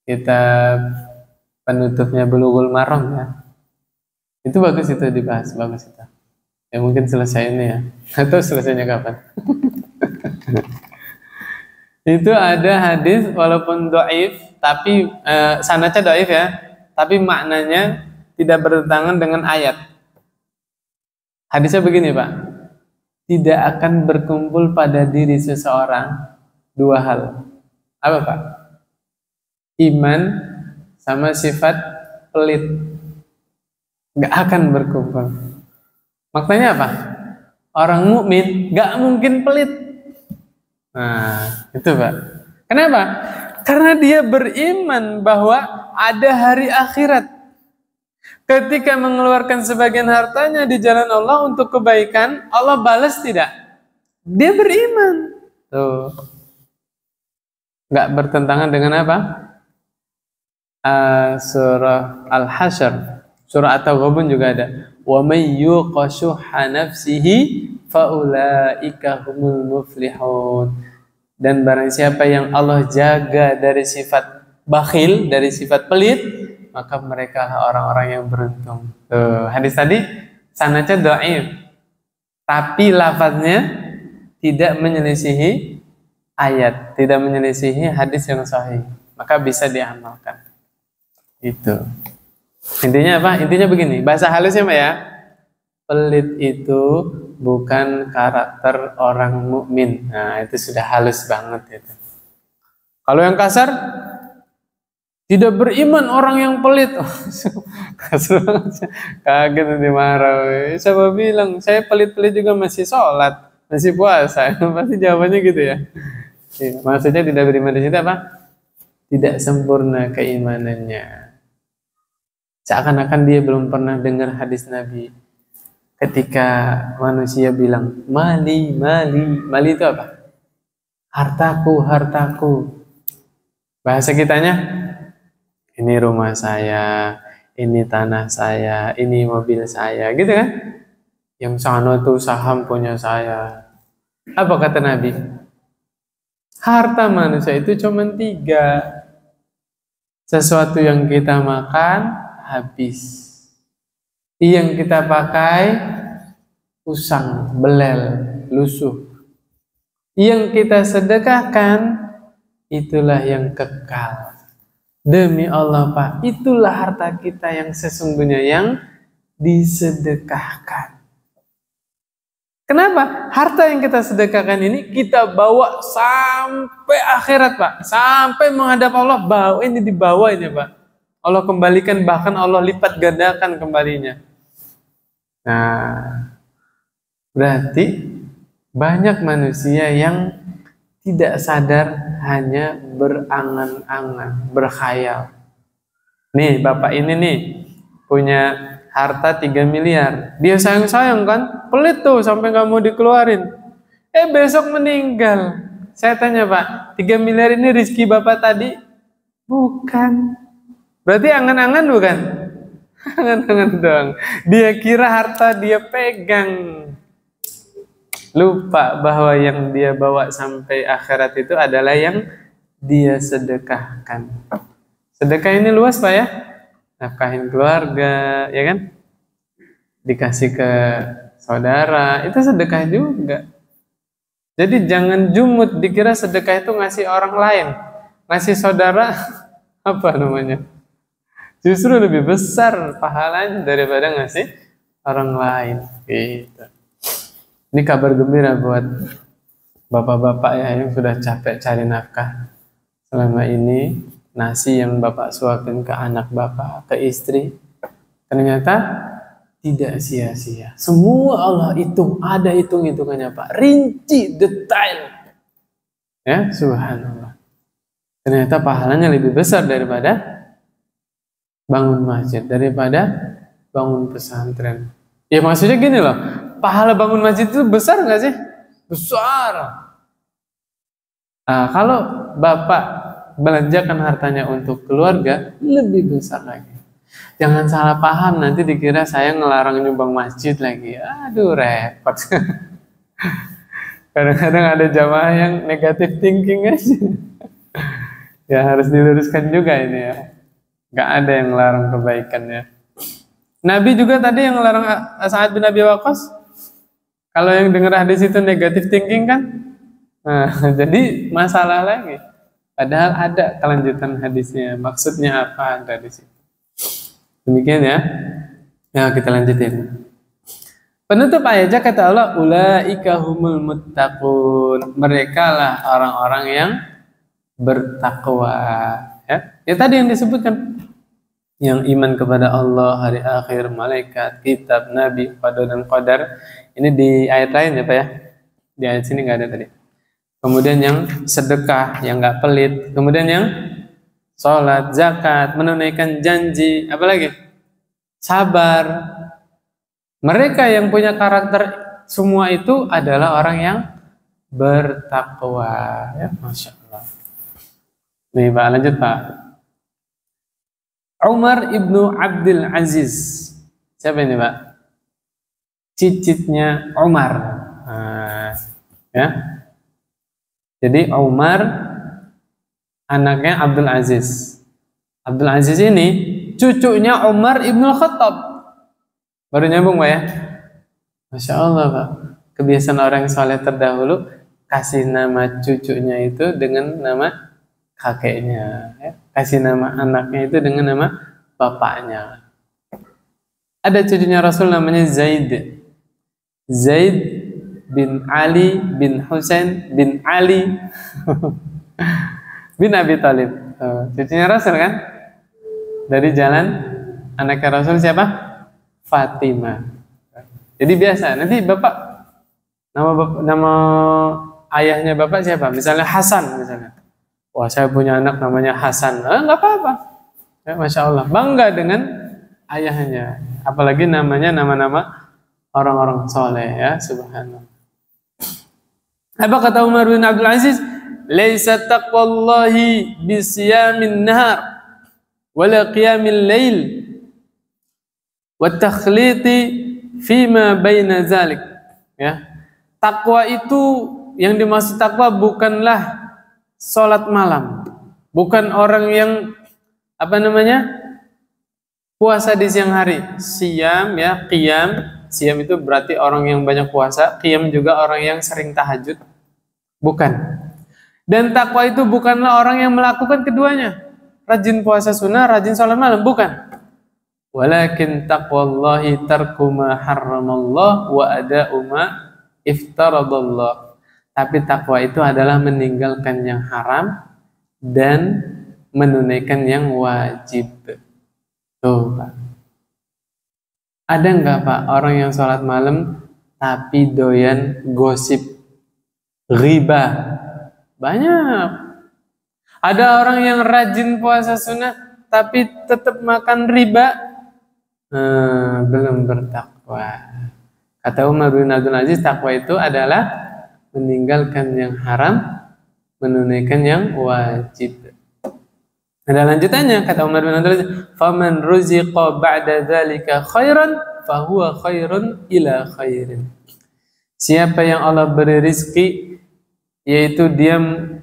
kitab penutupnya Bulughul Maram, ya. Itu bagus, itu dibahas, bagus itu. Ya mungkin selesai ini ya, atau selesainya kapan? Itu ada hadis walaupun dhaif, tapi sanadnya dhaif ya, tapi maknanya tidak bertentangan dengan ayat. Hadisnya begini, Pak. Tidak akan berkumpul pada diri seseorang dua hal. Apa, Pak? Iman sama sifat pelit. Gak akan berkumpul. Maknanya apa? Orang mukmin gak mungkin pelit. Nah, itu, Pak. Kenapa? Karena dia beriman bahwa ada hari akhirat. Ketika mengeluarkan sebagian hartanya di jalan Allah untuk kebaikan, Allah balas tidak? Dia beriman. Tuh. Gak bertentangan dengan apa? Surah Al-Hasyr. Surah At-Taghabun juga ada. Wa may yuqa shuhha nafsihi fa ulaika humul muflihun. Dan barang siapa yang Allah jaga dari sifat bakhil, dari sifat pelit, maka mereka lah orang-orang yang beruntung. Tuh, hadis tadi sanadnya dhaif, tapi lafaznya tidak menyelisihi ayat, tidak menyelisihi hadis yang sahih, maka bisa diamalkan. Itu. Intinya apa? Intinya begini, bahasa halusnya Mbak ya. Pelit itu bukan karakter orang mukmin. Nah, itu sudah halus banget itu. Kalau yang kasar, tidak beriman orang yang pelit. Oh, kasar banget. Kaget nanti marah. Siapa bilang saya pelit-pelit juga masih sholat, masih puasa? Pasti jawabannya gitu ya. Maksudnya tidak beriman di situ apa? Tidak sempurna keimanannya. Seakan-akan dia belum pernah dengar hadis Nabi. Ketika manusia bilang, mali, mali. Mali itu apa? Hartaku, hartaku. Bahasa kitanya, ini rumah saya, ini tanah saya, ini mobil saya. Gitu kan? Yang sana tuh saham punya saya. Apa kata Nabi? Harta manusia itu cuma 3. Sesuatu yang kita makan, habis. Yang kita pakai, usang, belel, lusuh. Yang kita sedekahkan, itulah yang kekal. Demi Allah, Pak, itulah harta kita yang sesungguhnya yang disedekahkan. Kenapa? Harta yang kita sedekahkan ini kita bawa sampai akhirat, Pak. Sampai menghadap Allah, bawa ini dibawa ini, Pak. Allah kembalikan, bahkan Allah lipat gandakan kembalinya. Nah, berarti banyak manusia yang tidak sadar, hanya berangan-angan, berkhayal. Nih, bapak ini nih punya harta 3 miliar. Dia sayang-sayang kan? Pelit tuh sampai nggak mau dikeluarin. Besok meninggal. Saya tanya, Pak, 3 miliar ini rezeki bapak tadi? Bukan. Berarti angan-angan bukan? Angan-angan doang. Dia kira harta dia pegang. Lupa bahwa yang dia bawa sampai akhirat itu adalah yang dia sedekahkan. Sedekah ini luas, Pak ya. Nafkahin keluarga, ya kan? dikasih ke saudara, itu sedekah juga. Jadi jangan jumut dikira sedekah itu ngasih orang lain, ngasih saudara apa namanya? Justru lebih besar pahalanya daripada ngasih orang lain. Gitu. Ini kabar gembira buat bapak-bapak ya yang sudah capek cari nafkah selama ini, nasi yang bapak suapin ke anak bapak, ke istri, ternyata tidak sia-sia. Semua Allah hitung, ada hitung-hitungannya Pak, rinci, detail. Ya, subhanallah. Ternyata pahalanya lebih besar daripada bangun masjid, daripada bangun pesantren. Ya maksudnya gini loh, pahala bangun masjid itu besar nggak sih? Besar. Nah, kalau bapak belanjakan hartanya untuk keluarga, lebih besar lagi. Jangan salah paham, nanti dikira saya ngelarang nyumbang masjid lagi. Aduh, repot. Kadang-kadang ada jamaah yang negatif thinking aja. Ya harus diluruskan juga ini ya. Gak ada yang ngelarang kebaikan ya. Nabi juga tadi yang ngelarang Sa'ad bin Abi Waqqas. Kalau yang dengar hadis itu negatif thinking kan, nah, jadi masalah lagi. Padahal ada kelanjutan hadisnya. Maksudnya apa ada di situ. Demikian ya. Ya kita lanjutin. Penutup ayatnya kata Allah, ulaika humul muttaqun. Mereka lah orang-orang yang bertakwa. Ya tadi yang disebutkan, yang iman kepada Allah, hari akhir, malaikat, kitab, nabi, qada dan qadar. Ini di ayat lain ya Pak ya. Di ayat sini nggak ada tadi. Kemudian yang sedekah, yang nggak pelit. Kemudian yang sholat, zakat, menunaikan janji, apalagi? Sabar. Mereka yang punya karakter semua itu adalah orang yang bertakwa. Ya, Masya Allah. Nih Pak, lanjut Pak. Umar ibnu Abdul Aziz. Siapa ini Pak? Cicitnya Umar. Nah, ya. Jadi Umar anaknya Abdul Aziz. Abdul Aziz ini cucunya Umar ibnu Khattab. Baru nyambung Pak ya. Masya Allah Pak. Kebiasaan orang soleh terdahulu kasih nama cucunya itu dengan nama kakeknya. Ya. Kasih nama anaknya itu dengan nama bapaknya. Ada cucunya Rasul namanya Zaid. Zaid bin Ali bin Husain bin Ali bin Abi Thalib. Cucunya Rasul kan? Dari jalan anaknya Rasul siapa? Fatimah. Jadi biasa. Nanti bapak nama ayahnya bapak siapa? Misalnya Hasan misalnya. Wah saya punya anak namanya Hasan. Nggak apa-apa. Ya, Masya Allah. Bangga dengan ayahnya. Apalagi namanya nama-nama orang-orang soleh ya. Subhanallah. Apa kata Umar bin Abdul Aziz? Laisa taqwallahi bisiyamin nahar wala qiyamil lail wa takhliti fima baina zalik. Ya. Takwa itu, yang dimaksud takwa bukanlah sholat malam, bukan orang yang puasa di siang hari. Siyam ya, qiyam. Siyam itu berarti orang yang banyak puasa. Qiyam juga orang yang sering tahajud. Bukan. Dan takwa itu bukanlah orang yang melakukan keduanya. Rajin puasa sunnah, rajin sholat malam. Bukan. Walakin taqwallahi tarku ma harramallah wa ada'u ma iftaradallah. Tapi takwa itu adalah meninggalkan yang haram dan menunaikan yang wajib. Tuh Pak. Ada nggak Pak orang yang sholat malam tapi doyan gosip, riba? Banyak. Ada orang yang rajin puasa sunnah tapi tetap makan riba. Belum bertakwa. Kata Umar bin Abdul Aziz, takwa itu adalah meninggalkan yang haram, menunaikan yang wajib. Ada lanjutannya, kata Umar bin Abdul Aziz, "Faman ruziqa ba'da dzalika khairan, fahuwa khairun ila khairin." Siapa yang Allah beri rizki, yaitu dia,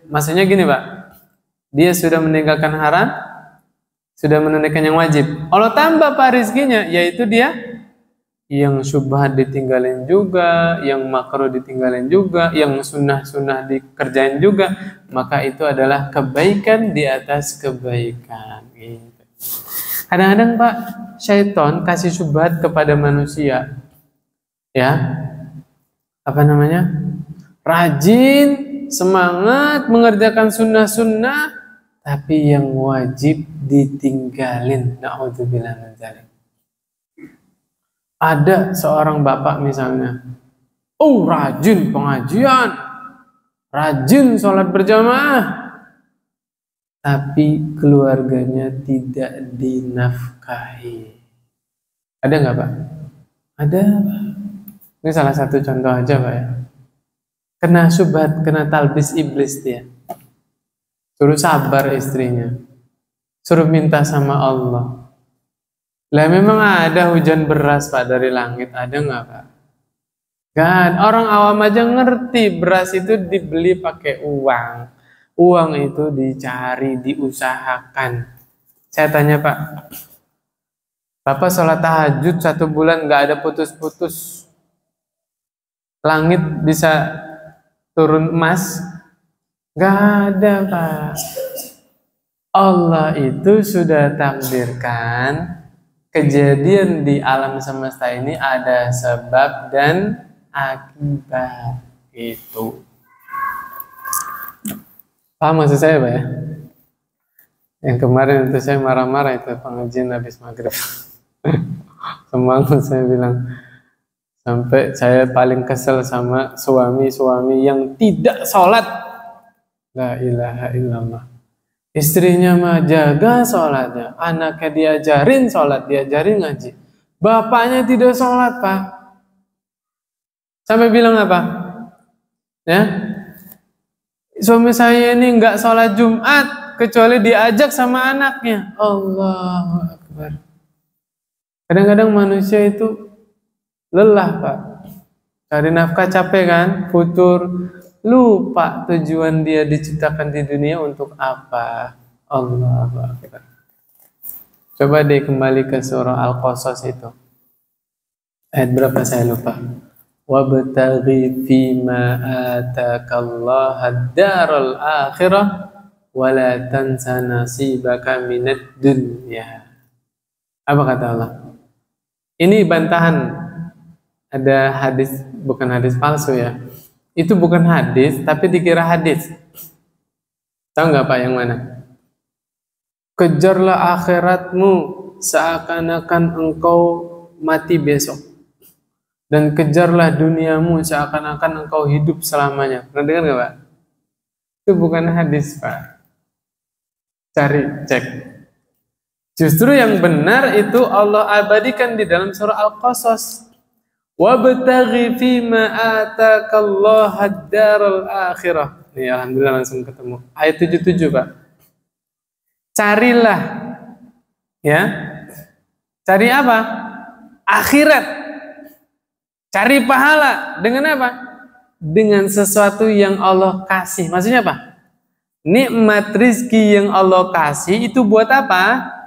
maksudnya gini Pak, dia sudah meninggalkan haram, sudah menunaikan yang wajib, Allah tambah Pak rizkinya, yaitu dia yang syubhat ditinggalin juga, yang makruh ditinggalin juga, yang sunnah-sunnah dikerjain juga, maka itu adalah kebaikan di atas kebaikan. Gitu. Kadang-kadang Pak, syaitan kasih syubhat kepada manusia, ya, apa namanya, rajin, semangat mengerjakan sunnah-sunnah, tapi yang wajib ditinggalin. Na'udzubillah min dzalik. Ada seorang bapak misalnya, rajin pengajian, rajin sholat berjamaah, tapi keluarganya tidak dinafkahi. Ada nggak Pak? Ada. Ini salah satu contoh aja Pak ya. Kena syubhat, kena talbis iblis dia. Suruh sabar istrinya, suruh minta sama Allah. Lah memang ada hujan beras Pak dari langit, ada nggak Pak? Kan orang awam aja ngerti beras itu dibeli pakai uang. Uang itu dicari, diusahakan. Saya tanya Pak, Bapak sholat tahajud 1 bulan nggak ada putus-putus, langit bisa turun emas? Nggak ada Pak. Allah itu sudah takdirkan kejadian di alam semesta ini ada sebab dan akibat. Itu paham maksud saya Pak ya? Yang kemarin itu saya marah-marah itu pengajian habis maghrib. Semangat saya bilang, sampai saya paling kesel sama suami-suami yang tidak sholat. La ilaha illallah. Istrinya mah jaga sholatnya, anaknya diajarin sholat, diajarin ngaji. Bapaknya tidak sholat Pak. Sampai bilang apa? Ya, suami saya ini nggak sholat Jumat kecuali diajak sama anaknya. Allahu Akbar. Kadang-kadang manusia itu lelah Pak. Cari nafkah capek kan, futur. Lupa tujuan dia diciptakan di dunia untuk apa. Allahu Akbar. Coba deh kembali ke surah Al-Qasas itu. Ayat berapa saya lupa. Wabtaghi fima atakallaha ad-daral akhirah wa la tansa nasibaka minad dunya. Apa kata Allah? Ini bantahan. Ada hadis, bukan hadis palsu ya. Itu bukan hadis, tapi dikira hadis. Tahu nggak Pak yang mana? Kejarlah akhiratmu seakan-akan engkau mati besok. Dan kejarlah duniamu seakan-akan engkau hidup selamanya. Pernah dengar nggak Pak? Itu bukan hadis Pak. Cari, cek. Justru yang benar itu Allah abadikan di dalam surah Al-Qasas. Wabtaghi fima atakallaha ad-daral akhirah. Nih alhamdulillah langsung ketemu. Ayat 77 Pak. Carilah, ya. Cari apa? Akhirat. Cari pahala dengan apa? Dengan sesuatu yang Allah kasih. Maksudnya apa? Nikmat rizki yang Allah kasih itu buat apa?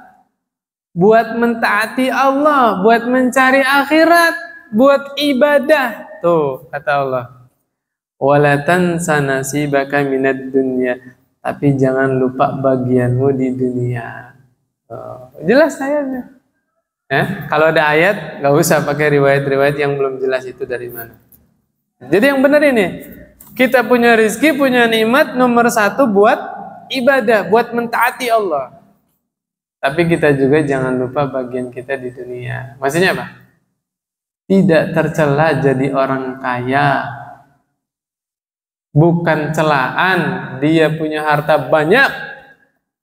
Buat mentaati Allah, buat mencari akhirat, buat ibadah. Tuh kata Allah, wala tansa nasibaka minad dunya, tapi jangan lupa bagianmu di dunia. Jelas ayatnya. Kalau ada ayat nggak usah pakai riwayat-riwayat yang belum jelas itu dari mana. Jadi yang benar ini, kita punya rizki, punya nikmat, nomor 1 buat ibadah, buat mentaati Allah. Tapi kita juga jangan lupa bagian kita di dunia. Maksudnya apa? Tidak tercela jadi orang kaya. Bukan celaan dia punya harta banyak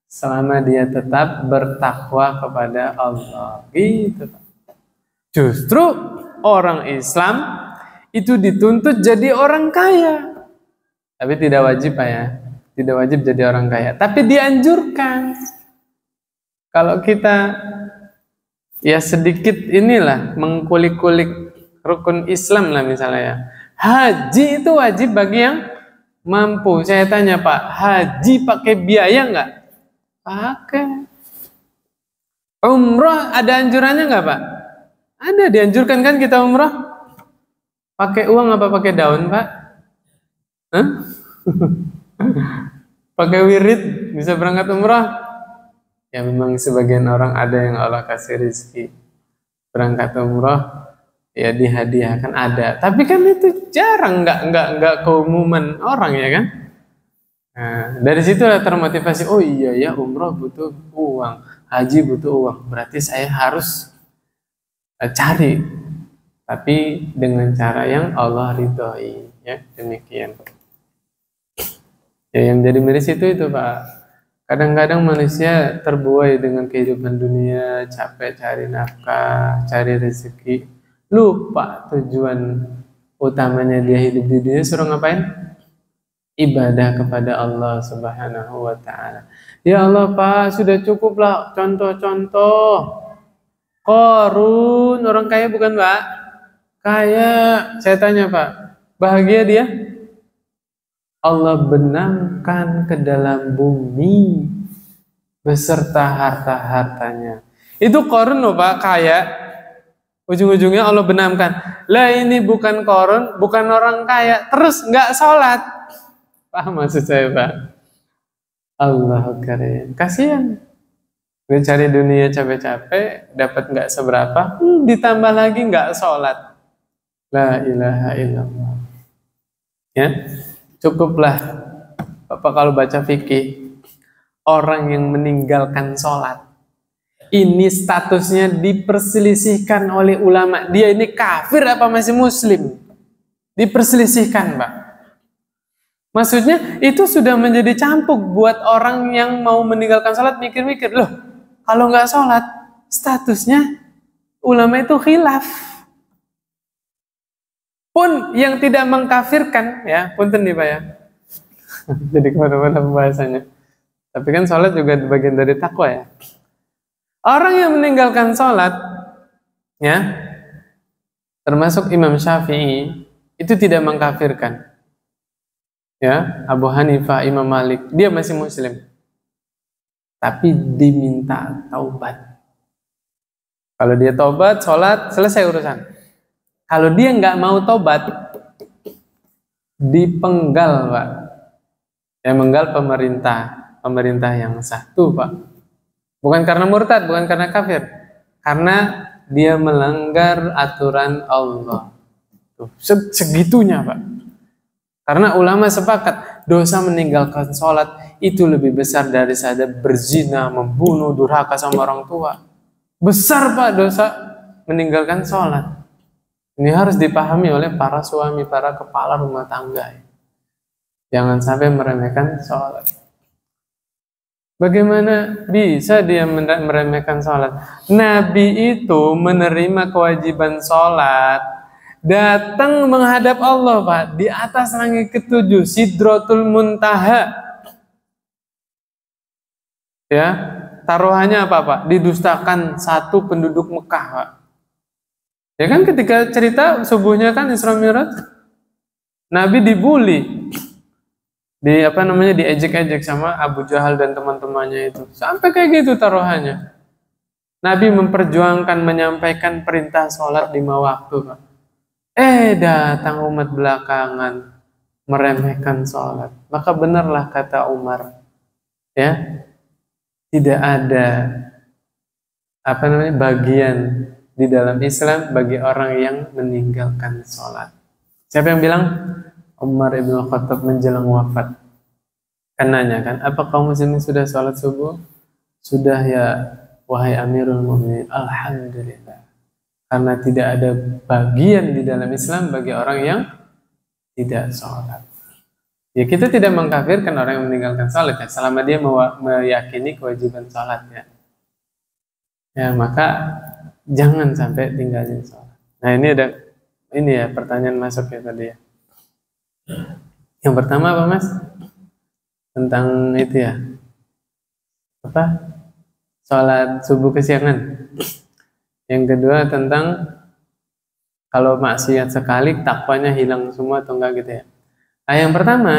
selama dia tetap bertakwa kepada Allah. Gitu. Justru orang Islam itu dituntut jadi orang kaya. Tapi tidak wajib Pak ya. Tidak wajib jadi orang kaya. Tapi dianjurkan. Kalau kita ya sedikit inilah mengkulik-kulik rukun Islam lah misalnya ya. Haji itu wajib bagi yang mampu. Saya tanya Pak, haji pakai biaya nggak? Pakai. Umroh ada anjurannya nggak Pak? Ada, dianjurkan kan kita umrah? Pakai uang apa pakai daun, Pak? Hah? Pakai wirid bisa berangkat umrah? Ya memang sebagian orang ada yang Allah kasih rezeki berangkat umrah, ya dihadiahkan ada. Tapi kan itu jarang, nggak keumuman orang ya kan? Nah, dari situlah termotivasi. Oh iya ya, umrah butuh uang, haji butuh uang. Berarti saya harus cari, tapi dengan cara yang Allah ridhoi. Ya demikian. Ya yang jadi miris itu Pak. Kadang-kadang manusia terbuai dengan kehidupan dunia, capek cari nafkah, cari rezeki, lupa tujuan utamanya dia hidup di dunia. Suruh ngapain? Ibadah kepada Allah Subhanahu wa Ta'ala. Ya Allah Pak, sudah cukuplah contoh-contoh. Korun, orang kaya bukan Pak? Kaya, saya tanya Pak, bahagia dia? Allah benamkan ke dalam bumi beserta harta-hartanya. Itu Korun loh Pak, kaya. Ujung-ujungnya Allah benamkan. Lah ini bukan Korun, bukan orang kaya, terus nggak sholat. Paham maksud saya Pak? Allahu karim. Kasihan. Dia cari dunia capek-capek, dapat nggak seberapa, ditambah lagi nggak sholat. La ilaha illallah. Ya. Cukuplah Bapak kalau baca fikih, orang yang meninggalkan sholat ini statusnya diperselisihkan oleh ulama. Dia ini kafir apa masih muslim? Diperselisihkan Pak. Maksudnya itu sudah menjadi campuk buat orang yang mau meninggalkan sholat. Mikir-mikir, loh kalau nggak sholat statusnya ulama itu khilaf. Pun yang tidak mengkafirkan, ya, punten nih Pak ya. Jadi kemana-mana pembahasannya. Tapi kan sholat juga bagian dari takwa ya. Orang yang meninggalkan sholat, ya, termasuk Imam Syafi'i, itu tidak mengkafirkan. Ya, Abu Hanifah, Imam Malik, dia masih muslim. Tapi diminta taubat. Kalau dia taubat, sholat, selesai urusan. Kalau dia nggak mau tobat, dipenggal Pak. Yang menggal pemerintah yang sah tuh Pak. Bukan karena murtad, bukan karena kafir, karena dia melanggar aturan Allah. Tuh, segitunya Pak. Karena ulama sepakat dosa meninggalkan sholat itu lebih besar dari saja berzina, membunuh, durhaka sama orang tua. Besar Pak dosa meninggalkan sholat. Ini harus dipahami oleh para suami, para kepala rumah tangga. Jangan sampai meremehkan sholat. Bagaimana bisa dia meremehkan sholat? Nabi itu menerima kewajiban sholat, datang menghadap Allah Pak, di atas langit ketujuh, Sidratul Muntaha. Ya, taruhannya apa Pak? Didustakan satu penduduk Mekah Pak. Ya kan ketika cerita subuhnya kan Isra Mi'raj, Nabi dibully, diejek-ejek sama Abu Jahal dan teman-temannya itu. Sampai kayak gitu taruhannya. Nabi memperjuangkan menyampaikan perintah sholat 5 waktu, Pak. Datang umat belakangan meremehkan sholat. Maka benarlah kata Umar, ya, tidak ada bagian di dalam Islam bagi orang yang meninggalkan sholat. Siapa yang bilang? Umar ibn Khattab menjelang wafat. Kan nanya kan, apa kaum muslimin sudah sholat subuh? Sudah ya, wahai Amirul Mu'minin. Alhamdulillah. Karena tidak ada bagian di dalam Islam bagi orang yang tidak sholat. Ya kita tidak mengkafirkan orang yang meninggalkan sholat ya, selama dia meyakini kewajiban sholatnya. Ya maka jangan sampai tinggalin sholat. Nah ini ya pertanyaan masuk ya tadi ya. Yang pertama apa Mas? Tentang itu ya. Apa? Sholat subuh kesiangan. Yang kedua tentang kalau maksiat sekali takwanya hilang semua atau enggak gitu ya. Nah yang pertama,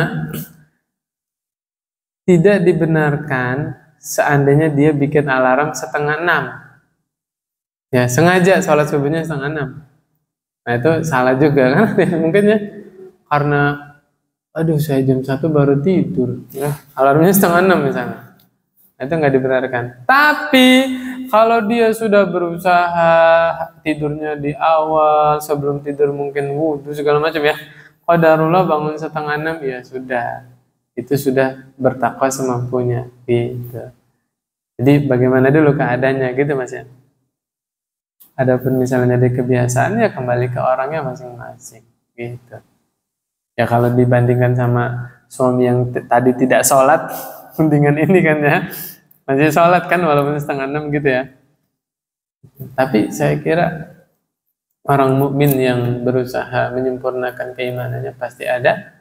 tidak dibenarkan seandainya dia bikin alarm 5:30. Ya, sengaja sholat subuhnya 5:30. Nah, itu salah juga kan? Mungkin ya, karena aduh saya jam 1 baru tidur. Ya, alarmnya 5:30 misalnya. Nah, itu nggak dibenarkan. Tapi kalau dia sudah berusaha tidurnya di awal, sebelum tidur mungkin wudhu segala macam ya. Qadarullah bangun 5:30 ya sudah. Itu sudah bertakwa semampunya gitu. Jadi bagaimana dulu keadaannya gitu Mas ya. Adapun misalnya dari kebiasaan ya kembali ke orangnya masing-masing gitu. Ya kalau dibandingkan sama suami yang tadi tidak sholat, mendingan ini kan ya masih sholat kan walaupun 5:30 gitu ya. Tapi saya kira orang mukmin yang berusaha menyempurnakan keimanannya pasti ada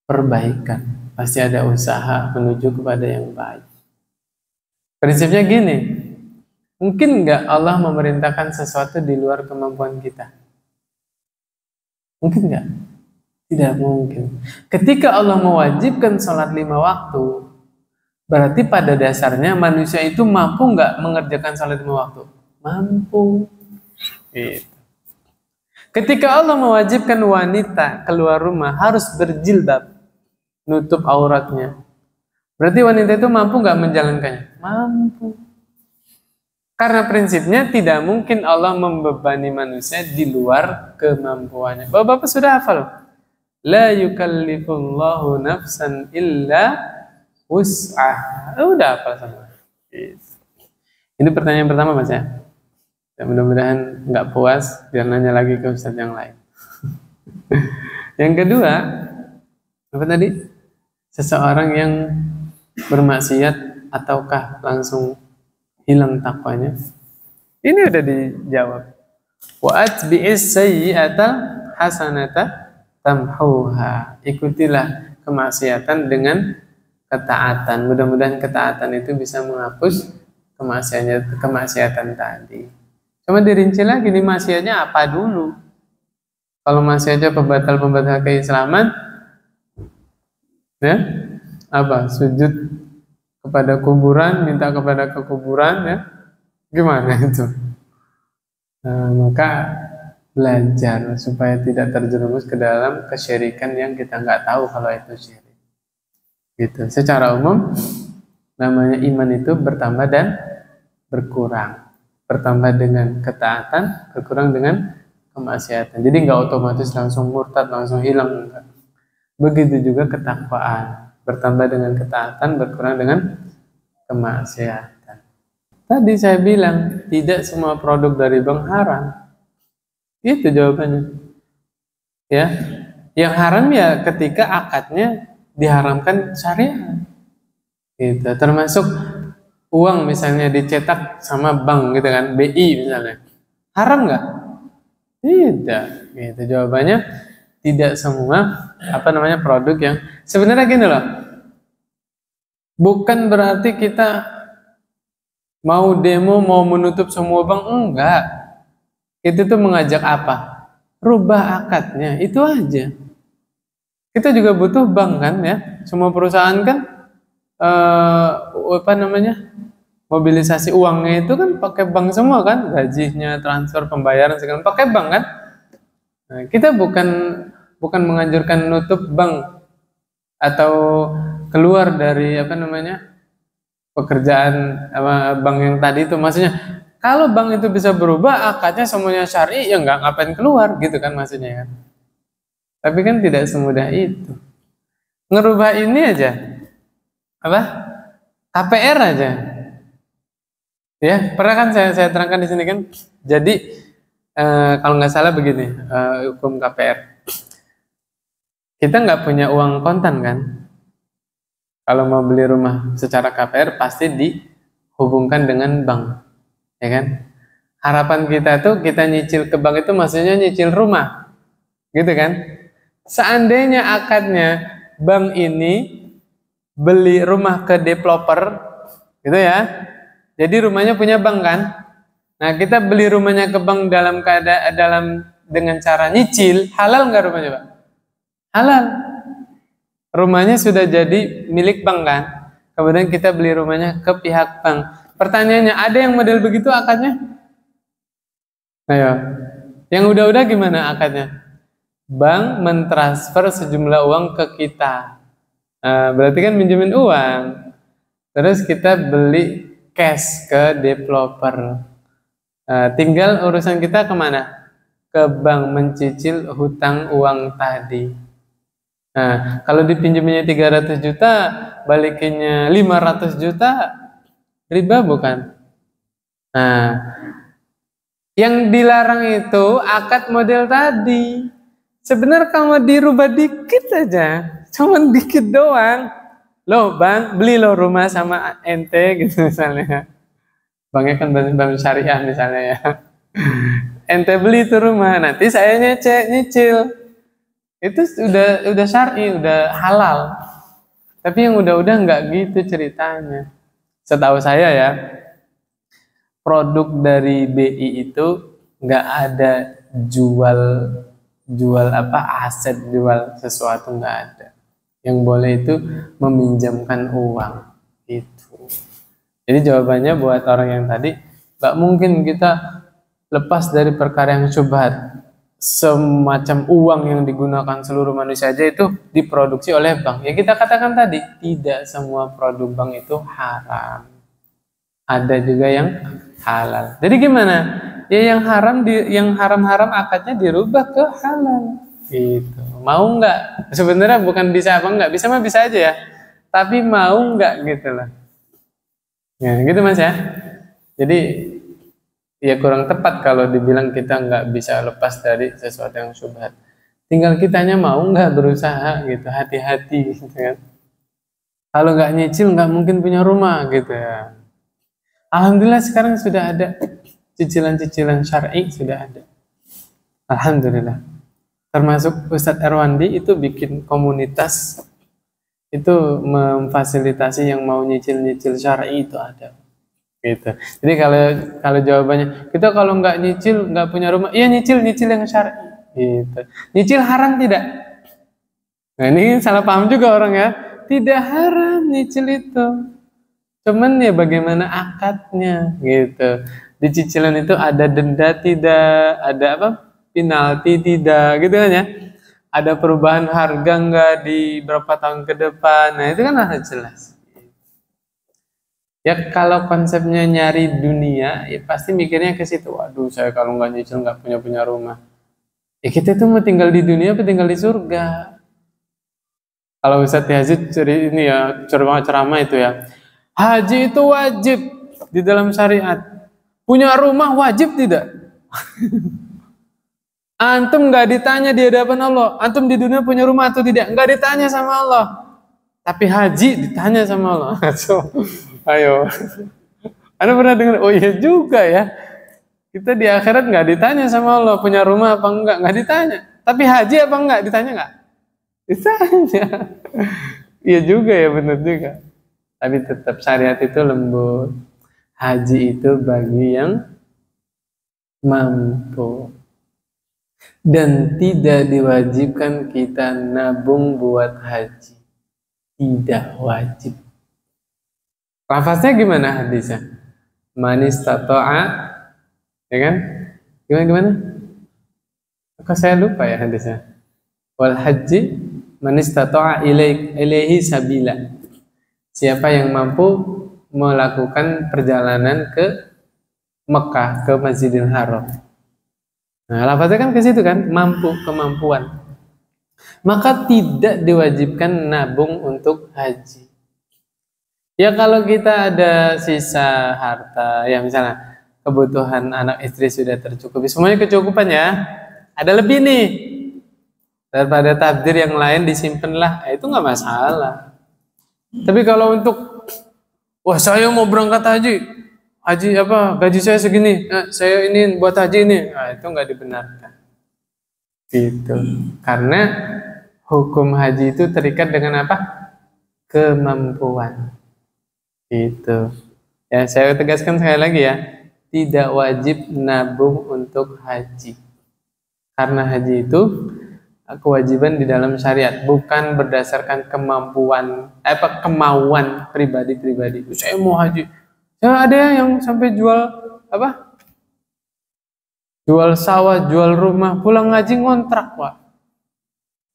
perbaikan, pasti ada usaha menuju kepada yang baik. Prinsipnya gini, mungkin nggak Allah memerintahkan sesuatu di luar kemampuan kita? Mungkin nggak? Tidak mungkin. Ketika Allah mewajibkan sholat 5 waktu, berarti pada dasarnya manusia itu mampu nggak mengerjakan sholat 5 waktu? Mampu. Gitu. Ketika Allah mewajibkan wanita keluar rumah harus berjilbab, nutup auratnya, berarti wanita itu mampu nggak menjalankannya? Mampu. Karena prinsipnya tidak mungkin Allah membebani manusia di luar kemampuannya. Bapak-bapak sudah hafal? La yukallifullahu nafsan illa wus'aha. Udah hafal semua. Ini pertanyaan pertama Mas ya. Mudah-mudahan nggak puas biar nanya lagi ke ustadz yang lain. Yang kedua, apa tadi? Seseorang yang bermaksiat ataukah langsung hilang takwanya? Ini udah dijawab. Wa atbi'is sayyi'ata hasanata tamhuha. Ikutilah kemaksiatan dengan ketaatan. Mudah-mudahan ketaatan itu bisa menghapus kemaksiatan tadi. Cuma dirinci lagi nih maksiatnya apa dulu. Kalau maksiatnya pembatal keislaman, ya apa? Sujud kepada kuburan, minta kepada kekuburan, ya gimana itu? Nah, maka belajar supaya tidak terjerumus ke dalam kesyirikan yang kita nggak tahu kalau itu syirik. Gitu. Secara umum namanya iman itu bertambah dan berkurang. Bertambah dengan ketaatan, berkurang dengan kemaksiatan. Jadi nggak otomatis langsung murtad, langsung hilang. Enggak. Begitu juga ketakwaan. Bertambah dengan ketaatan, berkurang dengan kemaksiatan. Tadi saya bilang, tidak semua produk dari bank haram. Itu jawabannya. Ya, yang haram ya ketika akadnya diharamkan syariat. Gitu. Termasuk uang misalnya dicetak sama bank gitu kan, BI misalnya. Haram nggak? Tidak. Gitu jawabannya, tidak semua produk yang sebenarnya gini loh. Bukan berarti kita mau demo, mau menutup semua bank, enggak. Itu tuh mengajak apa? Rubah akadnya, itu aja. Kita juga butuh bank kan ya. Semua perusahaan kan mobilisasi uangnya itu kan pakai bank semua kan, gajinya, transfer, pembayaran segala pakai bank kan. Nah, kita bukan menganjurkan nutup bank atau keluar dari pekerjaan bank yang tadi itu. Maksudnya kalau bank itu bisa berubah akadnya semuanya syar'i ya nggak ngapain keluar gitu kan maksudnya kan. Tapi kan tidak semudah itu. Ngerubah ini aja KPR aja. Ya, pernah kan saya terangkan di sini kan. Jadi kalau nggak salah begini hukum KPR. Kita nggak punya uang kontan kan. Kalau mau beli rumah secara KPR pasti dihubungkan dengan bank, ya kan? Harapan kita tuh kita nyicil ke bank itu maksudnya nyicil rumah, gitu kan? Seandainya akadnya bank ini beli rumah ke developer, gitu ya. Jadi rumahnya punya bank kan? Nah kita beli rumahnya ke bank dalam dengan cara nyicil, halal nggak rumahnya Pak? Halal. Rumahnya sudah jadi milik bank kan? Kemudian kita beli rumahnya ke pihak bank. Pertanyaannya, ada yang model begitu akadnya? Ayo, yang udah-udah gimana akadnya? Bank mentransfer sejumlah uang ke kita. Berarti kan minjemin uang. Terus kita beli cash ke developer. Tinggal urusan kita kemana? Ke bank mencicil hutang uang tadi. Nah, kalau dipinjemnya 300 juta, balikinnya 500 juta, riba bukan? Nah, yang dilarang itu akad model tadi. Sebenarnya kalau dirubah dikit aja, cuman dikit doang. Loh bang, beli lo rumah sama ente gitu misalnya. Bangnya kan bank syariah misalnya ya. Ente beli itu rumah, nanti saya nyicil. Itu udah syar'i, udah halal. Tapi yang udah-udah nggak gitu ceritanya. Setahu saya ya, produk dari BI itu nggak ada jual jual apa aset, jual sesuatu, nggak ada. Yang boleh itu meminjamkan uang itu. Jadi jawabannya buat orang yang tadi, nggak mungkin kita lepas dari perkara yang syubhat. Semacam uang yang digunakan seluruh manusia aja itu diproduksi oleh bank. Ya kita katakan tadi, tidak semua produk bank itu haram. Ada juga yang halal. Jadi gimana? Ya yang haram-haram akadnya dirubah ke halal. Gitu. Mau nggak? Sebenarnya bukan bisa apa nggak, bisa mah bisa aja ya. Tapi mau nggak gitu lah. Ya gitu Mas ya. Jadi ya kurang tepat kalau dibilang kita nggak bisa lepas dari sesuatu yang syubhat. Tinggal kitanya mau nggak berusaha gitu, hati-hati gitu kan. Kalau nggak nyicil nggak mungkin punya rumah gitu ya. Alhamdulillah sekarang sudah ada cicilan-cicilan syar'i, sudah ada. Alhamdulillah. Termasuk Ustadz Erwandi itu bikin komunitas itu memfasilitasi yang mau nyicil-nyicil syar'i itu ada. Gitu. Jadi kalau jawabannya kita kalau nggak nyicil nggak punya rumah, iya nyicil yang syar'i. Gitu. Nyicil haram tidak? Nah ini salah paham juga orang ya. Tidak haram nyicil itu. Cuman ya bagaimana akadnya gitu. Di cicilan itu ada denda tidak, ada apa? Penalti tidak, gitu kan ya. Ada perubahan harga enggak di berapa tahun ke depan. Nah, itu kan harus jelas. Ya kalau konsepnya nyari dunia, ya pasti mikirnya ke situ. Waduh, saya kalau nggak nyicil nggak punya rumah. Ya kita tuh mau tinggal di dunia apa tinggal di surga? Kalau Ustadz Yazid ini ya ceramah itu ya. Haji itu wajib di dalam syariat. Punya rumah wajib tidak? Antum nggak ditanya di hadapan Allah. Antum di dunia punya rumah atau tidak? Nggak ditanya sama Allah. Tapi haji ditanya sama Allah. So, ayo. Anda pernah dengar? Oh iya juga ya. Kita di akhirat nggak ditanya sama Allah punya rumah apa enggak? Nggak ditanya. Tapi haji apa enggak? Ditanya nggak? Ditanya. Iya juga ya, benar juga. Tapi tetap syariat itu lembut. Haji itu bagi yang mampu. Dan tidak diwajibkan kita nabung buat haji. Tidak wajib. Lafaznya gimana hadisnya? Man istata'a, ya kan? Gimana? Kok saya lupa ya hadisnya? Wal haji man istata'a ilaihi sabila. Siapa yang mampu melakukan perjalanan ke Mekah, ke Masjidil Haram. Nah, lafaznya kan ke situ kan, mampu, kemampuan. Maka tidak diwajibkan nabung untuk haji. Ya kalau kita ada sisa harta, ya misalnya kebutuhan anak istri sudah tercukupi, semuanya kecukupan ya. Ada lebih nih, daripada takdir yang lain disimpanlah, itu nggak masalah. Tapi kalau untuk, wah saya mau berangkat haji apa, gaji saya segini, saya ini buat haji ini, nah, itu nggak dibenarkan. Gitu. Karena hukum haji itu terikat dengan apa? Kemampuan. Gitu. Ya saya tegaskan sekali lagi ya, tidak wajib nabung untuk haji. Karena haji itu kewajiban di dalam syariat, bukan berdasarkan kemauan pribadi. Saya mau haji. Ya ada yang sampai jual apa? jual sawah, jual rumah, pulang ngaji ngontrak, Pak.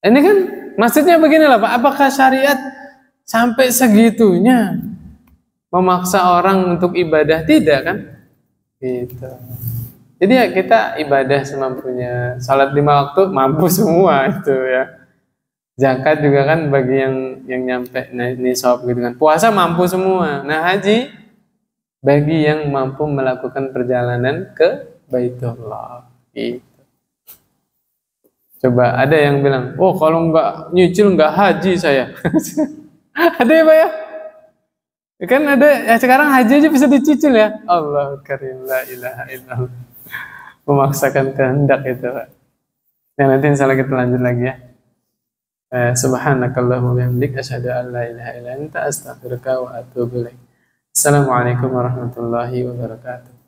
Ini kan maksudnya beginilah, Pak. Apakah syariat sampai segitunya memaksa orang untuk ibadah? Tidak kan? Gitu. Jadi ya kita ibadah semampunya. Salat 5 waktu mampu semua itu ya. Zakat juga kan bagi yang nyampe nisab gitu kan. Puasa mampu semua. Nah, haji bagi yang mampu melakukan perjalanan ke Baitullah. Gitu. Coba ada yang bilang, "Oh, kalau nggak nyicil nggak haji saya." Ada ya, Pak ya? Kan ada ya, sekarang haji aja bisa dicicil ya. Allah karim, la ilaha illallah. Memaksakan kehendak itu, Pak. Nah, nanti insyaallah kita lanjut lagi ya. Subhanakallahumma wa bihamdika asyhadu an la ilaha illa anta astaghfiruka wa atubu ilaik. Assalamualaikum warahmatullahi wabarakatuh.